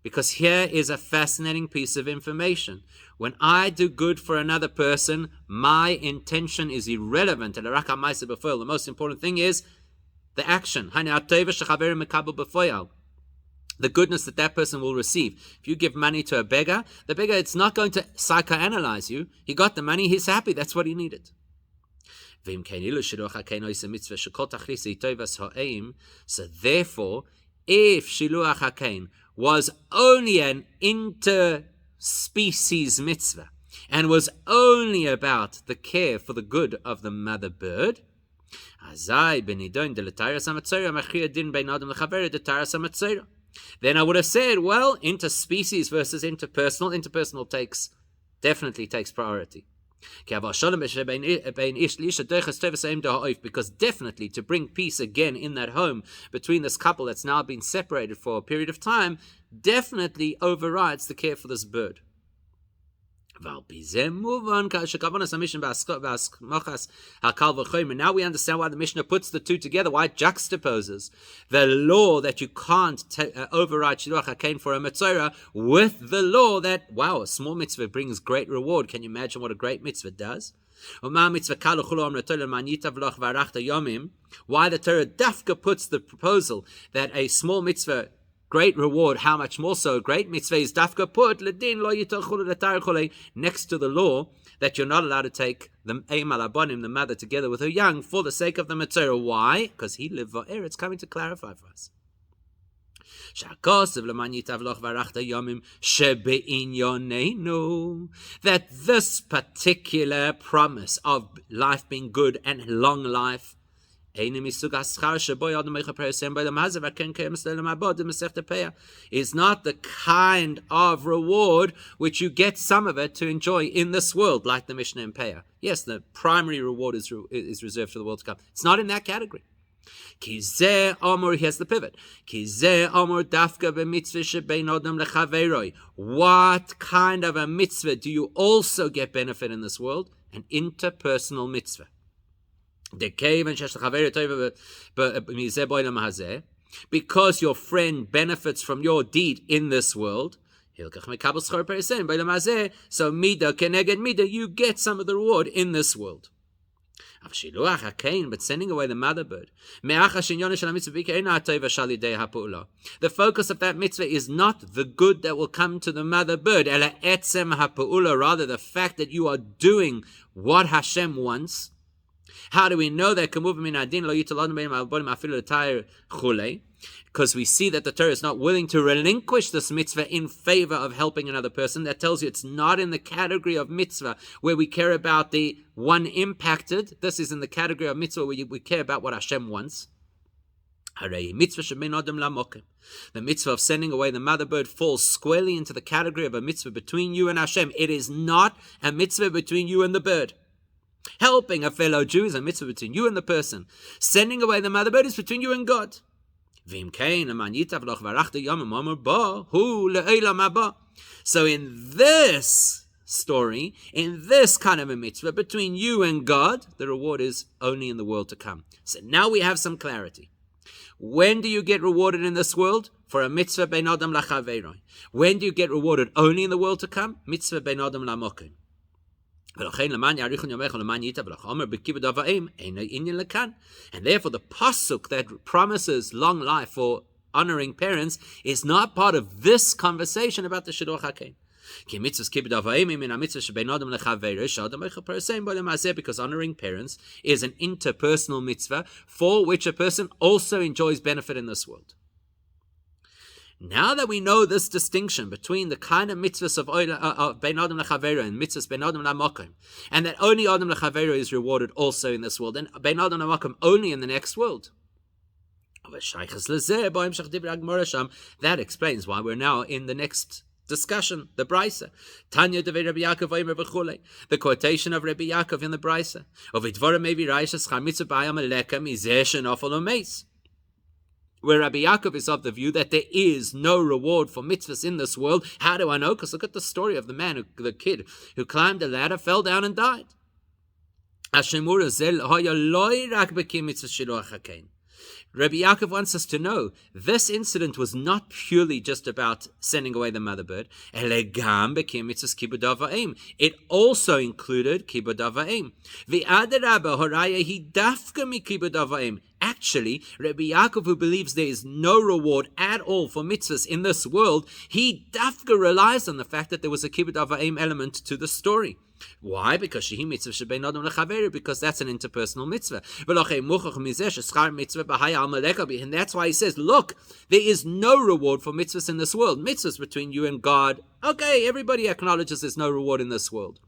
A: Because here is a fascinating piece of information. When I do good for another person, my intention is irrelevant. The most important thing is the action. The goodness that person will receive. If you give money to a beggar, the beggar, it's not going to psychoanalyze you. He got the money, he's happy, that's what he needed. So therefore, if Shiluach HaKain was only an interspecies mitzvah and was only about the care for the good of the mother bird, then I would have said, well, interspecies versus interpersonal. Interpersonal definitely takes priority. Because definitely to bring peace again in that home between this couple that's now been separated for a period of time definitely overrides the care for this bird. Now we understand why the Mishnah puts the two together, why it juxtaposes the law that you can't override Shiluach HaKein for a mitzvah with the law that, wow, a small mitzvah brings great reward. Can you imagine what a great mitzvah does? Why the Torah dafka puts the proposal that a small mitzvah great reward, how much more so? Great mitzvah is dafka put next to the law that you're not allowed to take the mother together with her young for the sake of the mitzvah. Why? Because he lived va'er. It's coming to clarify for us. That this particular promise of life being good and long life is not the kind of reward which you get some of it to enjoy in this world, like the Mishnah in Peah. Yes, the primary reward is reserved for the world to come. It's not in that category. Here's the pivot. What kind of a mitzvah do you also get benefit in this world? An interpersonal mitzvah. Because your friend benefits from your deed in this world, so mida keneged mida, you get some of the reward in this world. But sending away the mother bird, the focus of that mitzvah is not the good that will come to the mother bird, rather the fact that you are doing what Hashem wants. How do we know that? Because we see that the Torah is not willing to relinquish this mitzvah in favor of helping another person. That tells you it's not in the category of mitzvah where we care about the one impacted. This is in the category of mitzvah where we care about what Hashem wants. The mitzvah of sending away the mother bird falls squarely into the category of a mitzvah between you and Hashem. It is not a mitzvah between you and the bird. Helping a fellow Jew is a mitzvah between you and the person. Sending away the mother bird is between you and God. So in this story, in this kind of a mitzvah between you and God, the reward is only in the world to come. So now we have some clarity. When do you get rewarded in this world? For a mitzvah bein adam lachaveroi. When do you get rewarded only in the world to come? Mitzvah bein adam lamokim. And therefore the pasuk that promises long life for honoring parents is not part of this conversation about the Shiluach HaKein. Because honoring parents is an interpersonal mitzvah for which a person also enjoys benefit in this world. Now that we know this distinction between the kind of mitzvahs of bein adam lechavero and mitzvahs bein adam lamokim, and that only adam lechavero is rewarded also in this world, and bein adam lamokim only in the next world, that explains why we're now in the next discussion, the Brisa. Tanya de Rabbi Yaakov Omer v'chulei, the quotation of Rabbi Yaakov in the Brisa. Of Idvora Mevi Raisha Schar Mitzvah B'Ayam Aleka Mizeh Shenofel Omeis. Where Rabbi Yaakov is of the view that there is no reward for mitzvahs in this world. How do I know? Because look at the story of the kid who climbed a ladder, fell down and died. Rabbi Yaakov wants us to know this incident was not purely just about sending away the mother bird. It also included kibud avayim. Actually, Rabbi Yaakov, who believes there is no reward at all for mitzvahs in this world, he dafka relies on the fact that there was a kibud avayim element to the story. Why? Because shehi mitzvah shebein adam lechaveru, because that's an interpersonal mitzvah. And that's why he says, look, there is no reward for mitzvahs in this world. Mitzvahs between you and God. Okay, everybody acknowledges there's no reward in this world.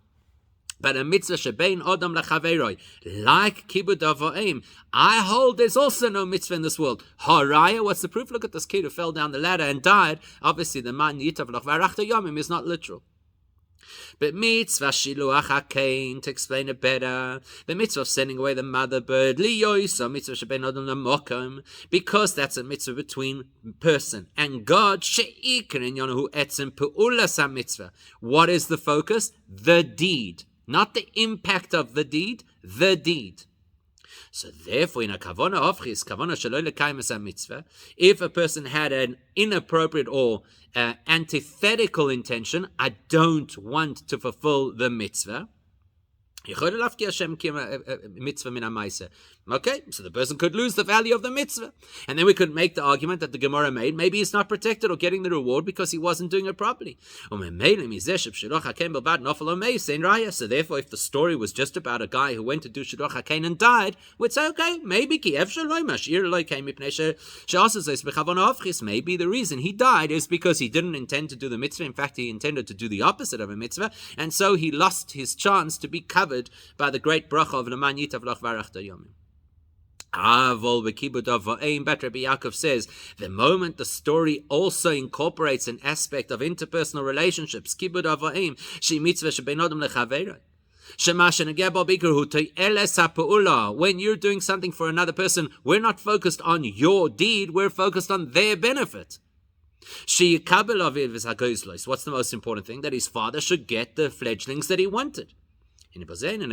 A: But a mitzvah shebein adam lechaveroi, like kibud avayim, I hold there's also no mitzvah in this world. Haraya, what's the proof? Look at this kid who fell down the ladder and died. Obviously, the man yitav lach varachta yomim is not literal. But mitzvah shiluach hakein, to explain it better, the mitzvah of sending away the mother bird, liyoisa mitzvah shebein adam lamokom, because that's a mitzvah between person and God, she'ikar in yonahu etzem pe'ulas ha-mitzvah. What is the focus? The deed. Not the impact of the deed, the deed. So therefore, in a kavana ofchis, kavana shelo lekayim mitzvah, if a person had an inappropriate or antithetical intention, I don't want to fulfill the mitzvah. Okay, so the person could lose the value of the mitzvah. And then we could make the argument that the Gemara made, maybe he's not protected or getting the reward because he wasn't doing it properly. So therefore, if the story was just about a guy who went to do Shiluach HaKein and died, we'd say, okay, maybe the reason he died is because he didn't intend to do the mitzvah. In fact, he intended to do the opposite of a mitzvah, and so he lost his chance to be covered by the great bracha of Leman Yitav Lach Varach Yomim. But Rabbi Yaakov says, the moment the story also incorporates an aspect of interpersonal relationships, kibud avoim, she mitzvah shebein adam lechaveroi. When you're doing something for another person, we're not focused on your deed, we're focused on their benefit. What's the most important thing? That his father should get the fledglings that he wanted. In a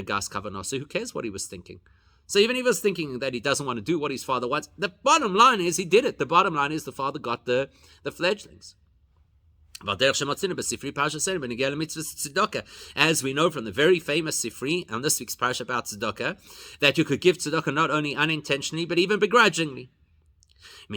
A: gas kavanasa, who cares what he was thinking? So even if he was thinking that he doesn't want to do what his father wants, the bottom line is he did it. The bottom line is the father got the fledglings. As we know from the very famous Sifri, and this week's parasha about tzedakah, that you could give tzedakah not only unintentionally, but even begrudgingly. How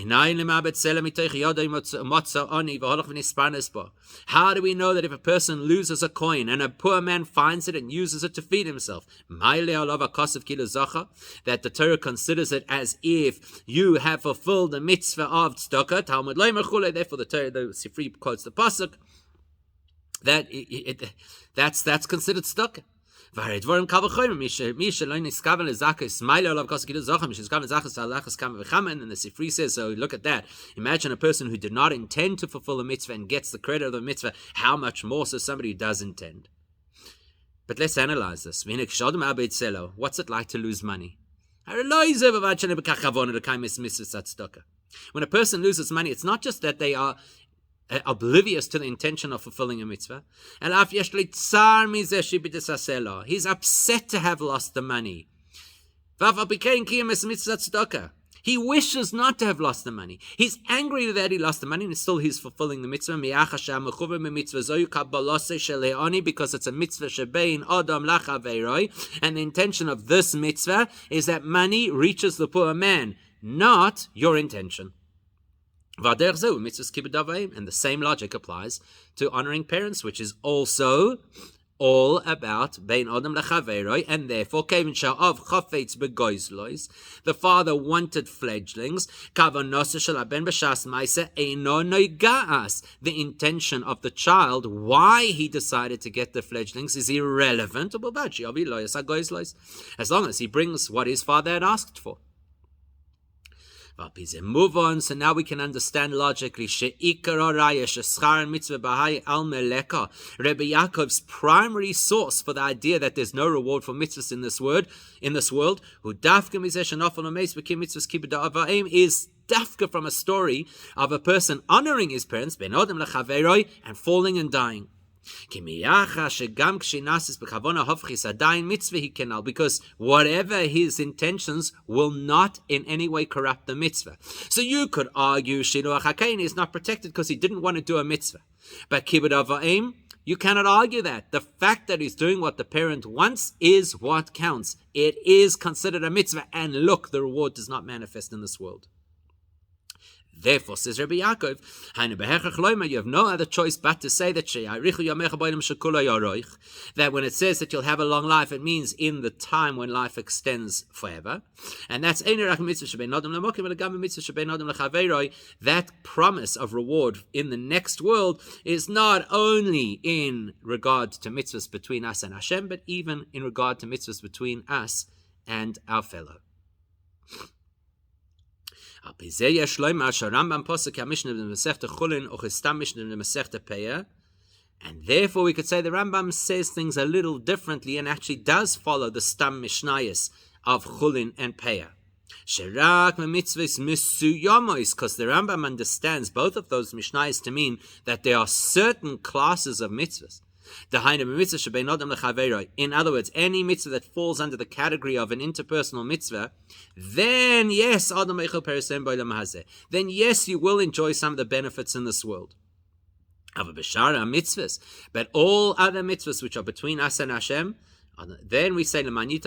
A: do we know that if a person loses a coin and a poor man finds it and uses it to feed himself, that the Torah considers it as if you have fulfilled the mitzvah of tzedakah? Therefore, the Sifri quotes the pasuk that's considered tzedakah. And the Sifri says, so look at that. Imagine a person who did not intend to fulfill the mitzvah and gets the credit of the mitzvah. How much more so somebody who does intend? But let's analyze this. What's it like to lose money? When a person loses money, it's not just that they are oblivious to the intention of fulfilling a mitzvah. He's upset to have lost the money. He wishes not to have lost the money. He's angry that he lost the money, and still he's fulfilling the mitzvah. Because it's a mitzvah shebein adam lachaveroi, and the intention of this mitzvah is that money reaches the poor man, not your intention. And the same logic applies to honoring parents, which is also all about bein adam lechaveroi, and therefore kevin sha'av chafetz begoizlois. The father wanted fledglings. The intention of the child, why he decided to get the fledglings, is irrelevant. As long as he brings what his father had asked for. Move on, so now we can understand logically. Rabbi Yaakov's primary source for the idea that there's no reward for mitzvahs in this world, is dafka from a story of a person honoring his parents, ben adam lechaveroi, and falling and dying. Because whatever his intentions will not in any way corrupt the mitzvah. So you could argue Shiluach HaKein is not protected because he didn't want to do a mitzvah. But Kibbud Avayim, you cannot argue that. The fact that he's doing what the parent wants is what counts. It is considered a mitzvah, and look, the reward does not manifest in this world. Therefore, says Rabbi Yaakov, you have no other choice but to say that when it says that you'll have a long life, it means in the time when life extends forever. And that's that promise of reward in the next world is not only in regard to mitzvahs between us and Hashem, but even in regard to mitzvahs between us and our fellow. And therefore we could say the Rambam says things a little differently and actually does follow the Stam Mishnayos of Chulin and Peah. Sherak mitzvos misuyamos, because the Rambam understands both of those Mishnayos to mean that there are certain classes of mitzvahs. In other words, any mitzvah that falls under the category of an interpersonal mitzvah, then yes, you will enjoy some of the benefits in this world. But all other mitzvahs which are between us and Hashem, then we say, then when the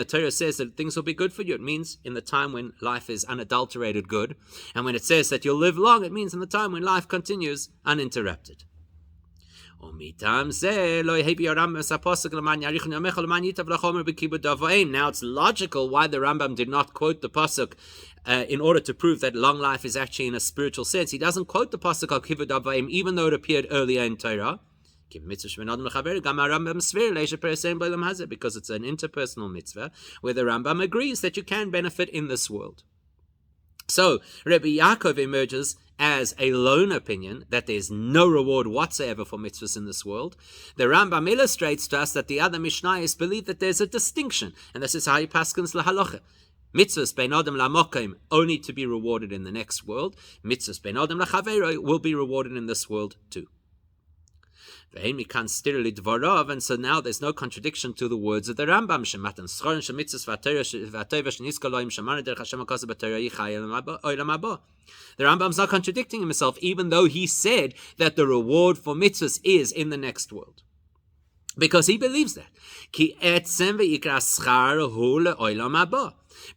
A: Torah says that things will be good for you, it means in the time when life is unadulterated good. And when it says that you'll live long, it means in the time when life continues uninterrupted. Now it's logical why the Rambam did not quote the pasuk in order to prove that long life is actually in a spiritual sense. He doesn't quote the pasuk of Kivud Avayim, even though it appeared earlier in Torah, because it's an interpersonal mitzvah where the Rambam agrees that you can benefit in this world. So Rabbi Yaakov emerges as a lone opinion that there's no reward whatsoever for mitzvahs in this world. The Rambam illustrates to us that the other Mishnayos believe that there's a distinction, and this is how he paskins lahalacha. Mitzvahs bein adam lamokim only to be rewarded in the next world. Mitzvahs bein adam lachaveroi will be rewarded in this world too. And so now there's no contradiction to the words of the Rambam. The Rambam's not contradicting himself, even though he said that the reward for mitzvahs is in the next world. Because he believes that.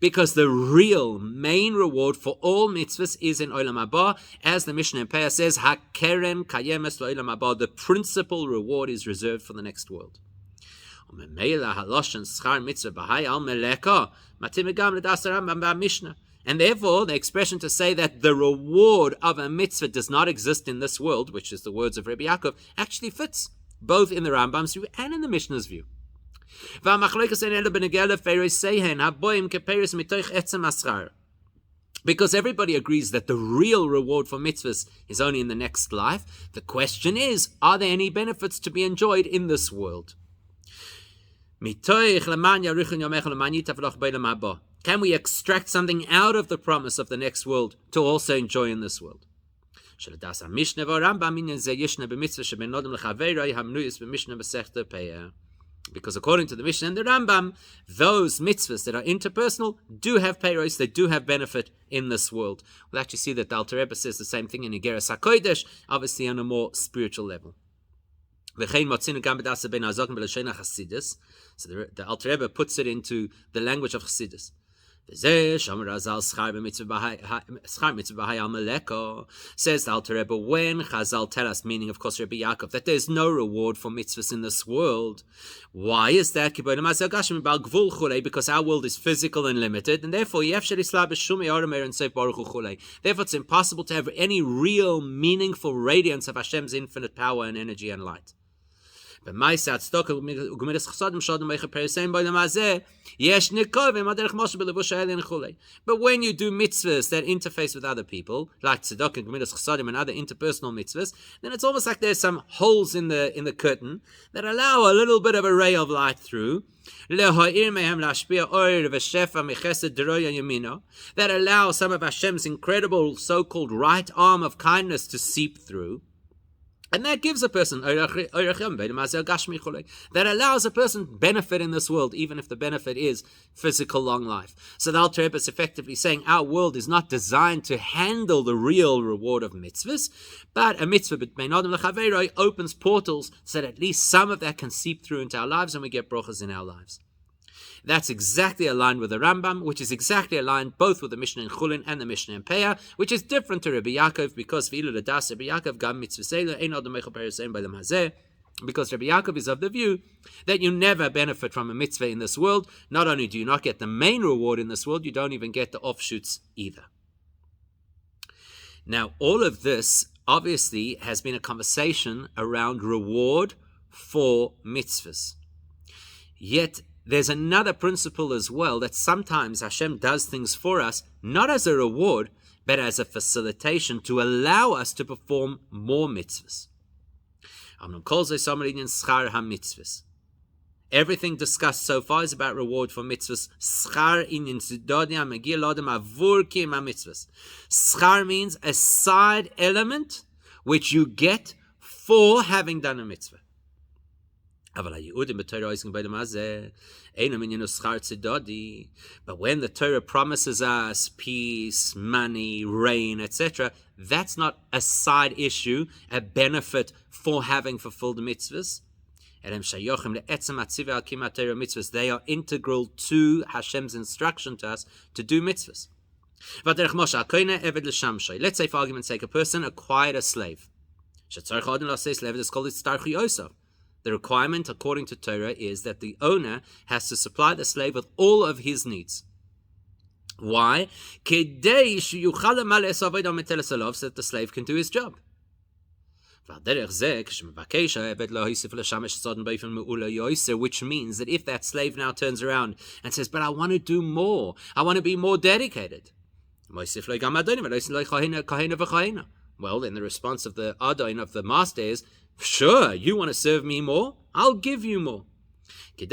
A: Because the real main reward for all mitzvahs is in Olam Haba. As the Mishnah in Peah says, HaKeren Kayemes Olam Haba, the principal reward is reserved for the next world. And therefore, the expression to say that the reward of a mitzvah does not exist in this world, which is the words of Rabbi Yaakov, actually fits both in the Rambam's view and in the Mishnah's view. Because everybody agrees that the real reward for mitzvahs is only in the next life, the question is, are there any benefits to be enjoyed in this world? Can we extract something out of the promise of the next world to also enjoy in this world? Because according to the Mishnah and the Rambam, those mitzvahs that are interpersonal do have peiros, they do have benefit in this world. We'll actually see that the Alter Rebbe says the same thing in Igeres HaKodesh, obviously on a more spiritual level. So the Alter Rebbe puts it into the language of Chassidus. Says the Alter Rebbe, when Chazal tell us, meaning of course Rabbi Yaakov, that there's no reward for mitzvahs in this world. Why is that? Because our world is physical and limited, and therefore it's impossible to have any real meaningful radiance of Hashem's infinite power and energy and light. But when you do mitzvahs that interface with other people, like tzedakah, gemilas chesadim, and other interpersonal mitzvahs, then it's almost like there's some holes in the curtain that allow a little bit of a ray of light through. That allow some of Hashem's incredible so-called right arm of kindness to seep through. And that gives a person, that allows a person benefit in this world, even if the benefit is physical long life. So the Alter Rebbe is effectively saying our world is not designed to handle the real reward of mitzvahs, but a mitzvah opens portals so that at least some of that can seep through into our lives and we get brachas in our lives. That's exactly aligned with the Rambam, which is exactly aligned both with the Mishnah in Chulin and the Mishnah in Peah, which is different to Rabbi Yaakov, because because Rabbi Yaakov is of the view that you never benefit from a mitzvah in this world. Not only do you not get the main reward in this world, you don't even get the offshoots either. Now, all of this obviously has been a conversation around reward for mitzvahs. Yet, there's another principle as well, that sometimes Hashem does things for us, not as a reward, but as a facilitation to allow us to perform more mitzvahs. Everything discussed so far is about reward for mitzvahs. Schar means a side element which you get for having done a mitzvah. But when the Torah promises us peace, money, rain, etc., that's not a side issue, a benefit for having fulfilled the mitzvahs. They are integral to Hashem's instruction to us to do mitzvahs. Let's say, for argument's sake, a person acquired a slave. The requirement, according to Torah, is that the owner has to supply the slave with all of his needs. Why? So that the slave can do his job. Which means that if that slave now turns around and says, but I want to do more, I want to be more dedicated. Well, then the response of the Adon, of the master, is, sure, you want to serve me more? I'll give you more. In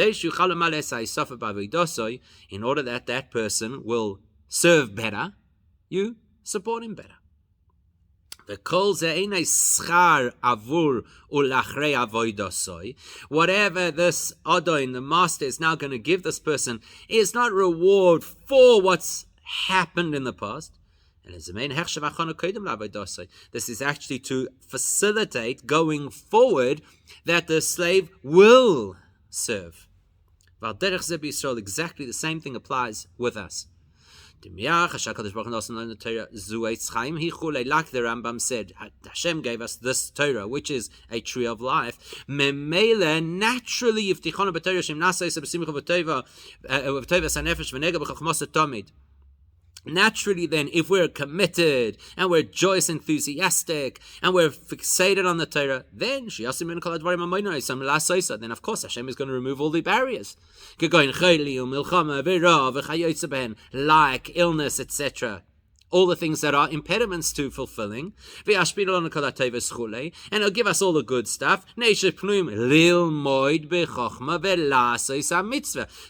A: order that that person will serve better, you support him better. Whatever this Adon, the master, is now going to give this person is not reward for what's happened in the past. This is actually to facilitate going forward that the slave will serve. Exactly the same thing applies with us. Like the Rambam said, Hashem gave us this Torah, which is a tree of life. Naturally, naturally, then, if we're committed and we're joyous, enthusiastic, and we're fixated on the Torah, then of course Hashem is going to remove all the barriers, like illness, etc. All the things that are impediments to fulfilling, and He'll give us all the good stuff,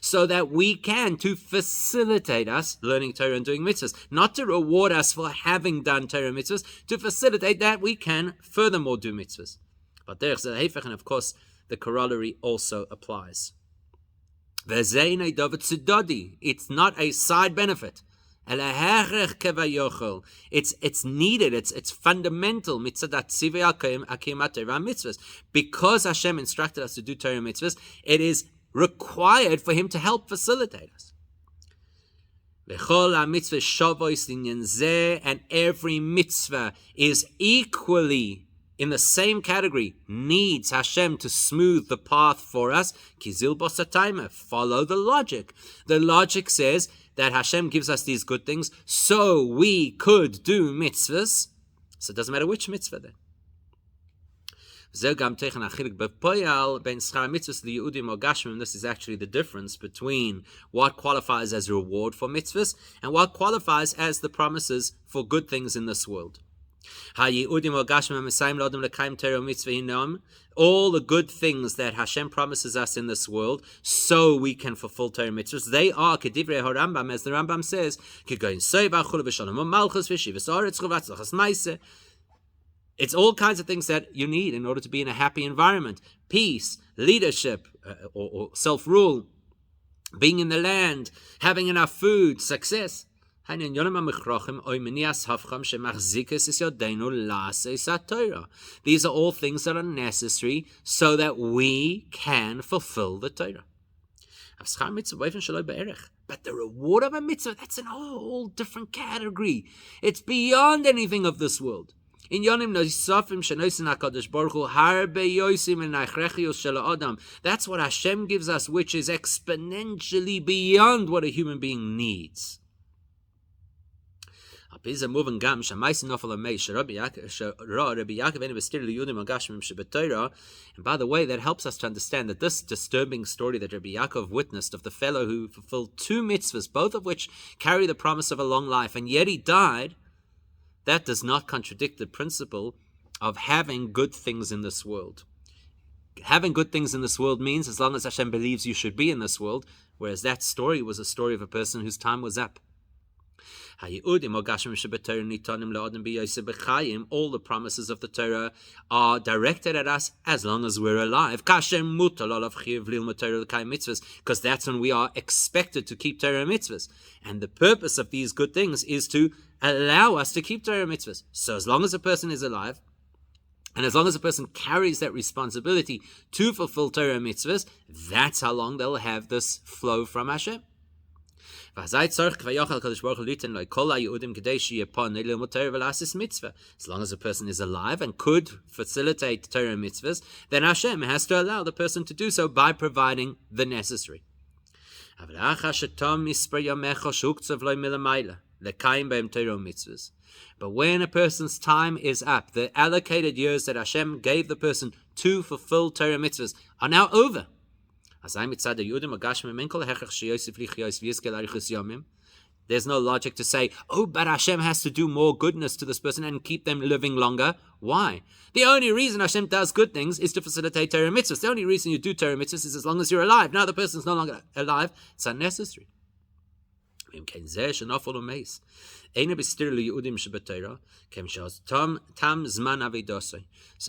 A: so that we can, to facilitate us learning Torah and doing mitzvahs, not to reward us for having done Torah mitzvahs, to facilitate that we can furthermore do mitzvahs. But and of course the corollary also applies. It's not a side benefit. It's needed, it's fundamental, because Hashem instructed us to do Torah mitzvahs, it is required for Him to help facilitate us. And every mitzvah is equally in the same category, needs Hashem to smooth the path for us. Follow the logic. The logic says that Hashem gives us these good things so we could do mitzvahs. So it doesn't matter which mitzvah then. This is actually the difference between what qualifies as reward for mitzvahs and what qualifies as the promises for good things in this world. All the good things that Hashem promises us in this world so we can fulfill Torah mitzvahs, they are, as the Rambam says, it's all kinds of things that you need in order to be in a happy environment. Peace, leadership, or self-rule, being in the land, having enough food, success. These are all things that are necessary so that we can fulfill the Torah. But the reward of a mitzvah, that's a whole different category. It's beyond anything of this world. In Yonim Nosafim Shenosin HaKadosh Baruch Hu Harbe Yosim and Nachrechios Shel Adam. That's what Hashem gives us, which is exponentially beyond what a human being needs. And by the way, that helps us to understand that this disturbing story that Rabbi Yaakov witnessed of the fellow who fulfilled two mitzvahs, both of which carry the promise of a long life, and yet he died, that does not contradict the principle of having good things in this world. Having good things in this world means as long as Hashem believes you should be in this world, whereas that story was a story of a person whose time was up. All the promises of the Torah are directed at us as long as we're alive, because that's when we are expected to keep Torah mitzvahs. And the purpose of these good things is to allow us to keep Torah mitzvahs. So as long as a person is alive, and as long as a person carries that responsibility to fulfill Torah mitzvahs, that's how long they'll have this flow from Hashem. As long as a person is alive and could facilitate Torah mitzvahs, then Hashem has to allow the person to do so by providing the necessary. But when a person's time is up, the allocated years that Hashem gave the person to fulfill Torah mitzvahs are now over. There's no logic to say, oh, but Hashem has to do more goodness to this person and keep them living longer. Why? The only reason Hashem does good things is to facilitate Torah mitzvahs. The only reason you do Torah mitzvahs is as long as you're alive. Now the person's no longer alive. It's unnecessary. So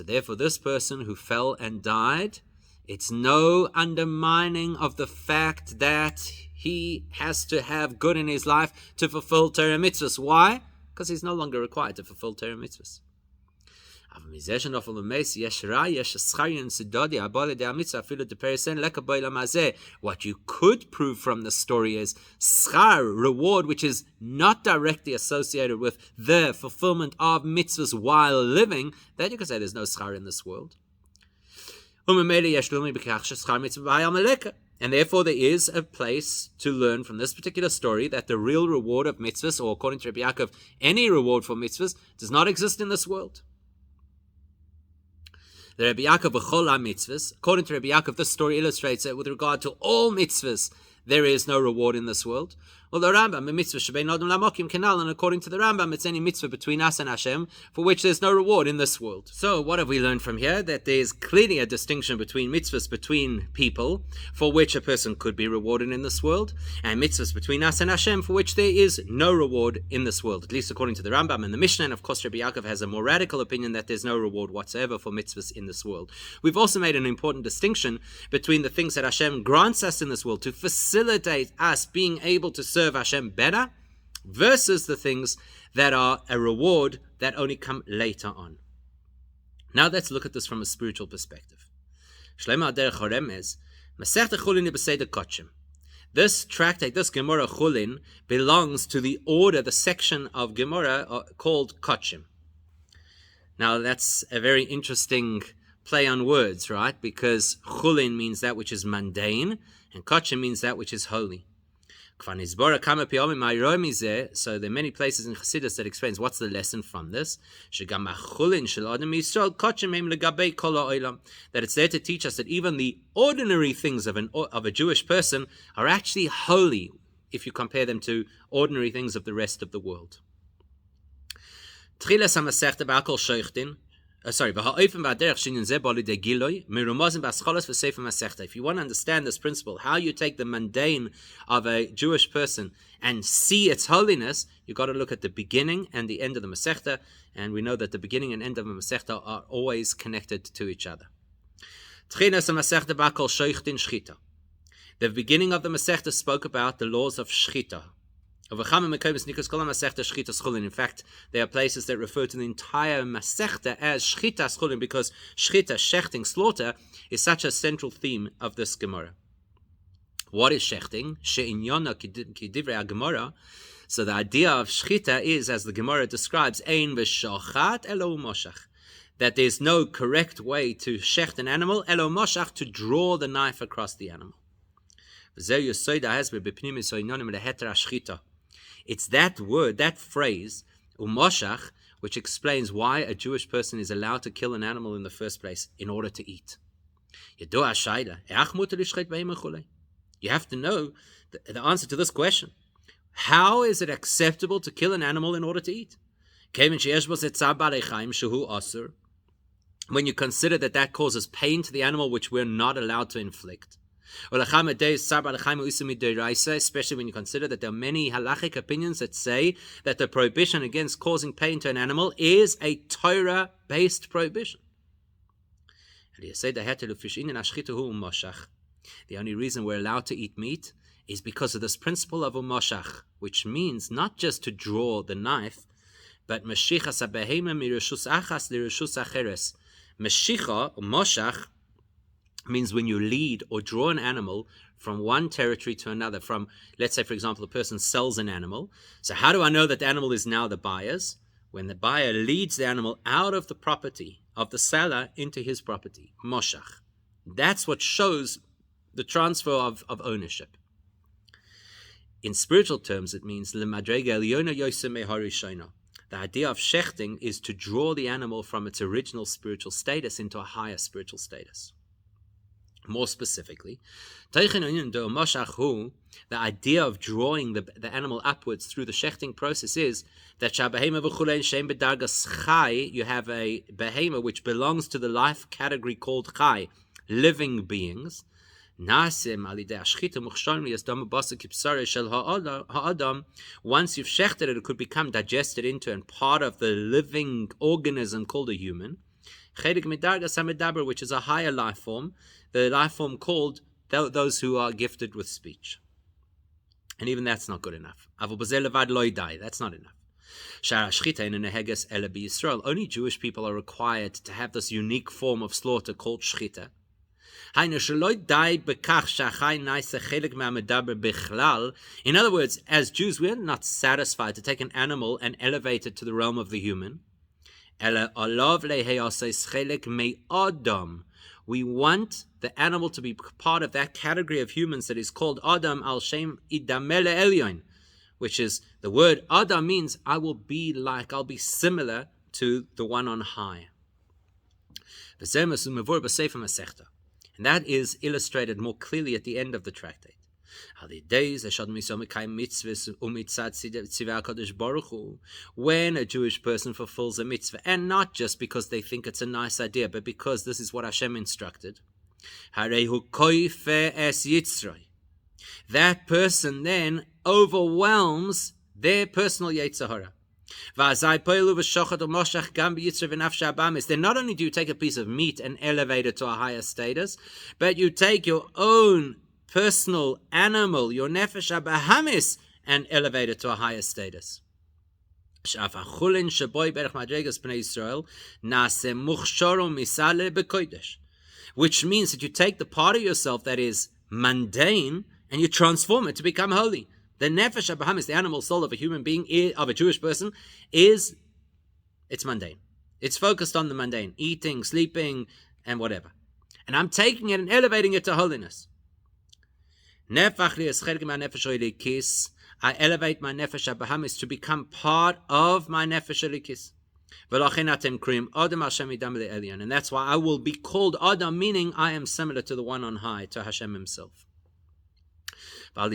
A: therefore, this person who fell and died, it's no undermining of the fact that he has to have good in his life to fulfill Torah mitzvahs. Why? Because he's no longer required to fulfill Torah mitzvahs. What you could prove from the story is schar, reward, which is not directly associated with the fulfillment of mitzvahs while living, that you can say there's no schar in this world. And therefore there is a place to learn from this particular story that the real reward of mitzvahs, or according to Rabbi Yaakov, any reward for mitzvahs, does not exist in this world. The Rabbi Yaakov b'chol ha-mitzvahs, according to Rabbi Yaakov, this story illustrates that with regard to all mitzvahs, there is no reward in this world. Well, the Rambam, a mitzvah shebein adam lamokim kenal, and according to the Rambam, it's any mitzvah between us and Hashem for which there's no reward in this world. So, what have we learned from here? That there's clearly a distinction between mitzvahs between people, for which a person could be rewarded in this world, and mitzvahs between us and Hashem, for which there is no reward in this world, at least according to the Rambam and the Mishnah. And of course, Rabbi Yaakov has a more radical opinion that there's no reward whatsoever for mitzvahs in this world. We've also made an important distinction between the things that Hashem grants us in this world to facilitate us being able to serve Hashem better, versus the things that are a reward that only come later on. Now let's look at this from a spiritual perspective. This tractate, this Gemara Chulin, belongs to the order, the section of Gemara called Kochim. Now that's a very interesting play on words, right? Because Chulin means that which is mundane, and Kochim means that which is holy. So there are many places in Chassidus that explains what's the lesson from this. That it's there to teach us that even the ordinary things of a Jewish person are actually holy if you compare them to ordinary things of the rest of the world. If you want to understand this principle, how you take the mundane of a Jewish person and see its holiness, you've got to look at the beginning and the end of the Masechta, and we know that the beginning and end of the Masechta are always connected to each other. The beginning of the Masechta spoke about the laws of Shchita. In fact, there are places that refer to the entire Masechta as Shchitas Chulin, because Shchita, shechting, slaughter, is such a central theme of this Gemara. What is shechting? She'inyana kidivrei Gemara. So the idea of Shchita is, as the Gemara describes, ein v'shochat elo moshach, that there's no correct way to shecht an animal, elo moshach, to draw the knife across the animal. It's that word, that phrase, umoshach, which explains why a Jewish person is allowed to kill an animal in the first place in order to eat. You have to know the answer to this question. How is it acceptable to kill an animal in order to eat? When you consider that causes pain to the animal which we're not allowed to inflict. Especially when you consider that there are many halachic opinions that say that the prohibition against causing pain to an animal is a Torah-based prohibition. The only reason we're allowed to eat meat is because of this principle of umoshach, which means not just to draw the knife, but meshichas habehema mireshus achas lireshus acheres. Meshicha, moshach, means when you lead or draw an animal from one territory to another. From, let's say, for example, a person sells an animal. So how do I know that the animal is now the buyer's? When the buyer leads the animal out of the property of the seller into his property, moshach. That's what shows the transfer of ownership. In spiritual terms, it means the idea of shechting is to draw the animal from its original spiritual status into a higher spiritual status. More specifically, the idea of drawing the animal upwards through the shechting process is that you have a behema which belongs to the life category called chai, living beings. Once you've shechted it, it could become digested into and part of the living organism called a human, which is a higher life form, the life form called those who are gifted with speech. And even that's not good enough. That's not enough. Only Jewish people are required to have this unique form of slaughter called shchita. In other words, as Jews, we're not satisfied to take an animal and elevate it to the realm of the human. We want the animal to be part of that category of humans that is called Adam al Shem Idamele Elyon, which is the word Adam means I'll be similar to the one on high. And that is illustrated more clearly at the end of the tractate. When a Jewish person fulfills a mitzvah, and not just because they think it's a nice idea, but because this is what Hashem instructed, that person then overwhelms their personal Yetzer Hara. Then not only do you take a piece of meat and elevate it to a higher status, but you take your own personal animal, your nefesh habahamis, and elevate it to a higher status. Which means that you take the part of yourself that is mundane and you transform it to become holy. The nefesh habahamis, the animal soul of a human being, of a Jewish person, it's mundane. It's focused on the mundane, eating, sleeping, and whatever. And I'm taking it and elevating it to holiness. I elevate my nefesh habahamis to become part of my nefesh elikis. And that's why I will be called Adam, meaning I am similar to the one on high, to Hashem himself. When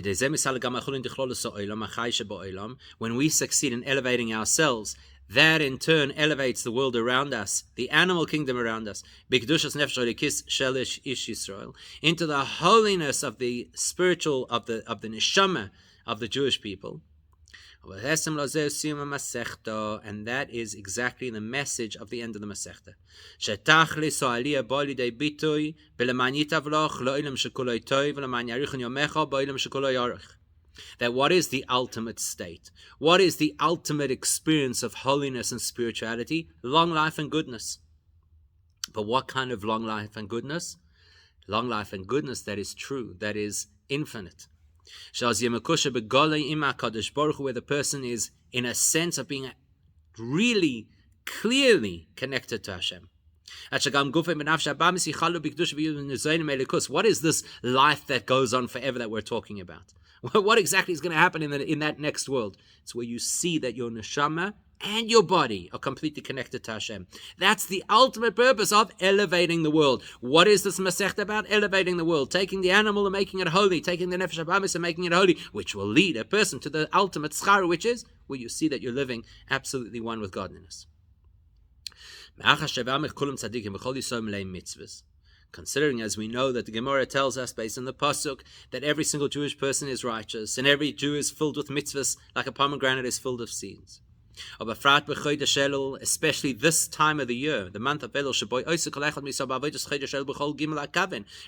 A: we succeed in elevating ourselves, that in turn elevates the world around us, the animal kingdom around us, into the holiness of the spiritual, of the neshama of the Jewish people. And that is exactly the message of the end of the Masechta. That what is the ultimate state? What is the ultimate experience of holiness and spirituality? Long life and goodness. But what kind of long life and goodness? Long life and goodness that is true, that is infinite. Where the person is in a sense of being really clearly connected to Hashem. What is this life that goes on forever that we're talking about? What exactly is going to happen in that next world? It's where you see that your neshama and your body are completely connected to Hashem. That's the ultimate purpose of elevating the world. What is this Masechta about? Elevating the world, taking the animal and making it holy, taking the Nefesh HaBamis and making it holy, which will lead a person to the ultimate schar, which is where you see that you're living absolutely one with godliness. Considering, as we know, that the Gemara tells us, based on the Pasuk, that every single Jewish person is righteous, and every Jew is filled with mitzvos, like a pomegranate is filled with seeds. Especially this time of the year, the month of Elul,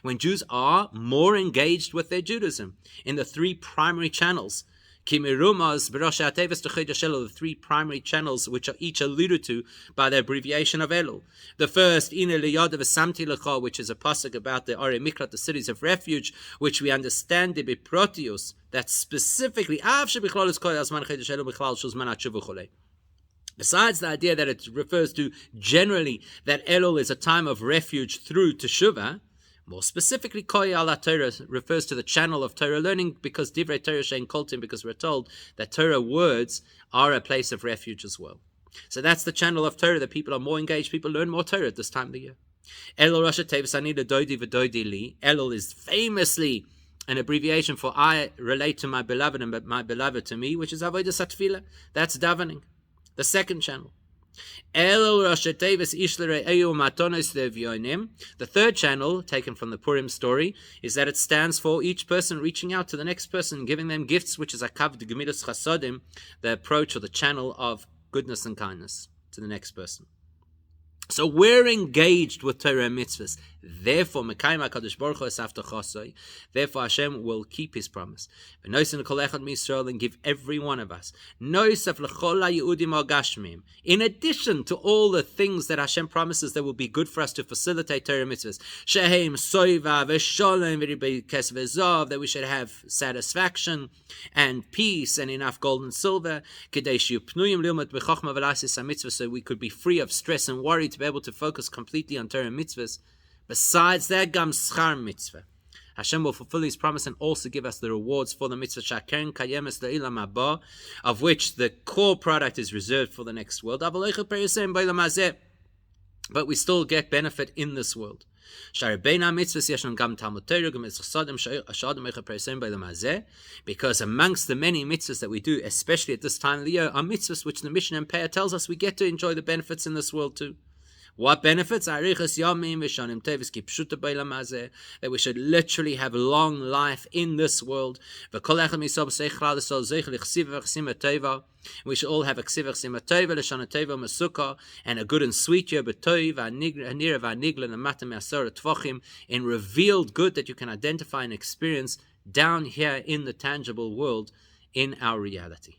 A: when Jews are more engaged with their Judaism in the three primary channels. The three primary channels which are each alluded to by the abbreviation of Elul. The first, which is a pasuk about the Ore Mikrat, the cities of refuge, which we understand the Biprotius, that specifically, besides the idea that it refers to generally that Elul is a time of refuge through Teshuvah, more specifically, Koy ala Torah refers to the channel of Torah learning, because Divrei Torah shein koltim, because we're told that Torah words are a place of refuge as well. So that's the channel of Torah, that people are more engaged, people learn more Torah at this time of the year. Elul Rasha Tevis Anida Doidi V'Doidi Li. Elul is famously an abbreviation for I relate to my beloved and my beloved to me, which is Avodas HaTefillah. That's davening. The second channel. The third channel, taken from the Purim story, is that it stands for each person reaching out to the next person, giving them gifts, which is akav de gemilus chasodim, the approach or the channel of goodness and kindness to the next person. So we're engaged with Torah and mitzvahs. Therefore, Hashem will keep His promise. And give every one of us, in addition to all the things that Hashem promises that will be good for us to facilitate Torah and mitzvahs, that we should have satisfaction and peace and enough gold and silver, so we could be free of stress and worry, to be able to focus completely on Torah and mitzvahs. Besides that, gam schar mitzvah, Hashem will fulfill His promise and also give us the rewards for the mitzvah shakern kayemes le'ilam haba, of which the core product is reserved for the next world. But we still get benefit in this world. Because amongst the many mitzvahs that we do, especially at this time of the year, are mitzvahs which the Mishnah and Peah tells us we get to enjoy the benefits in this world too. What benefits? That we should literally have long life in this world. We should all have and a good and sweet year, in revealed good that you can identify and experience down here in the tangible world in our reality.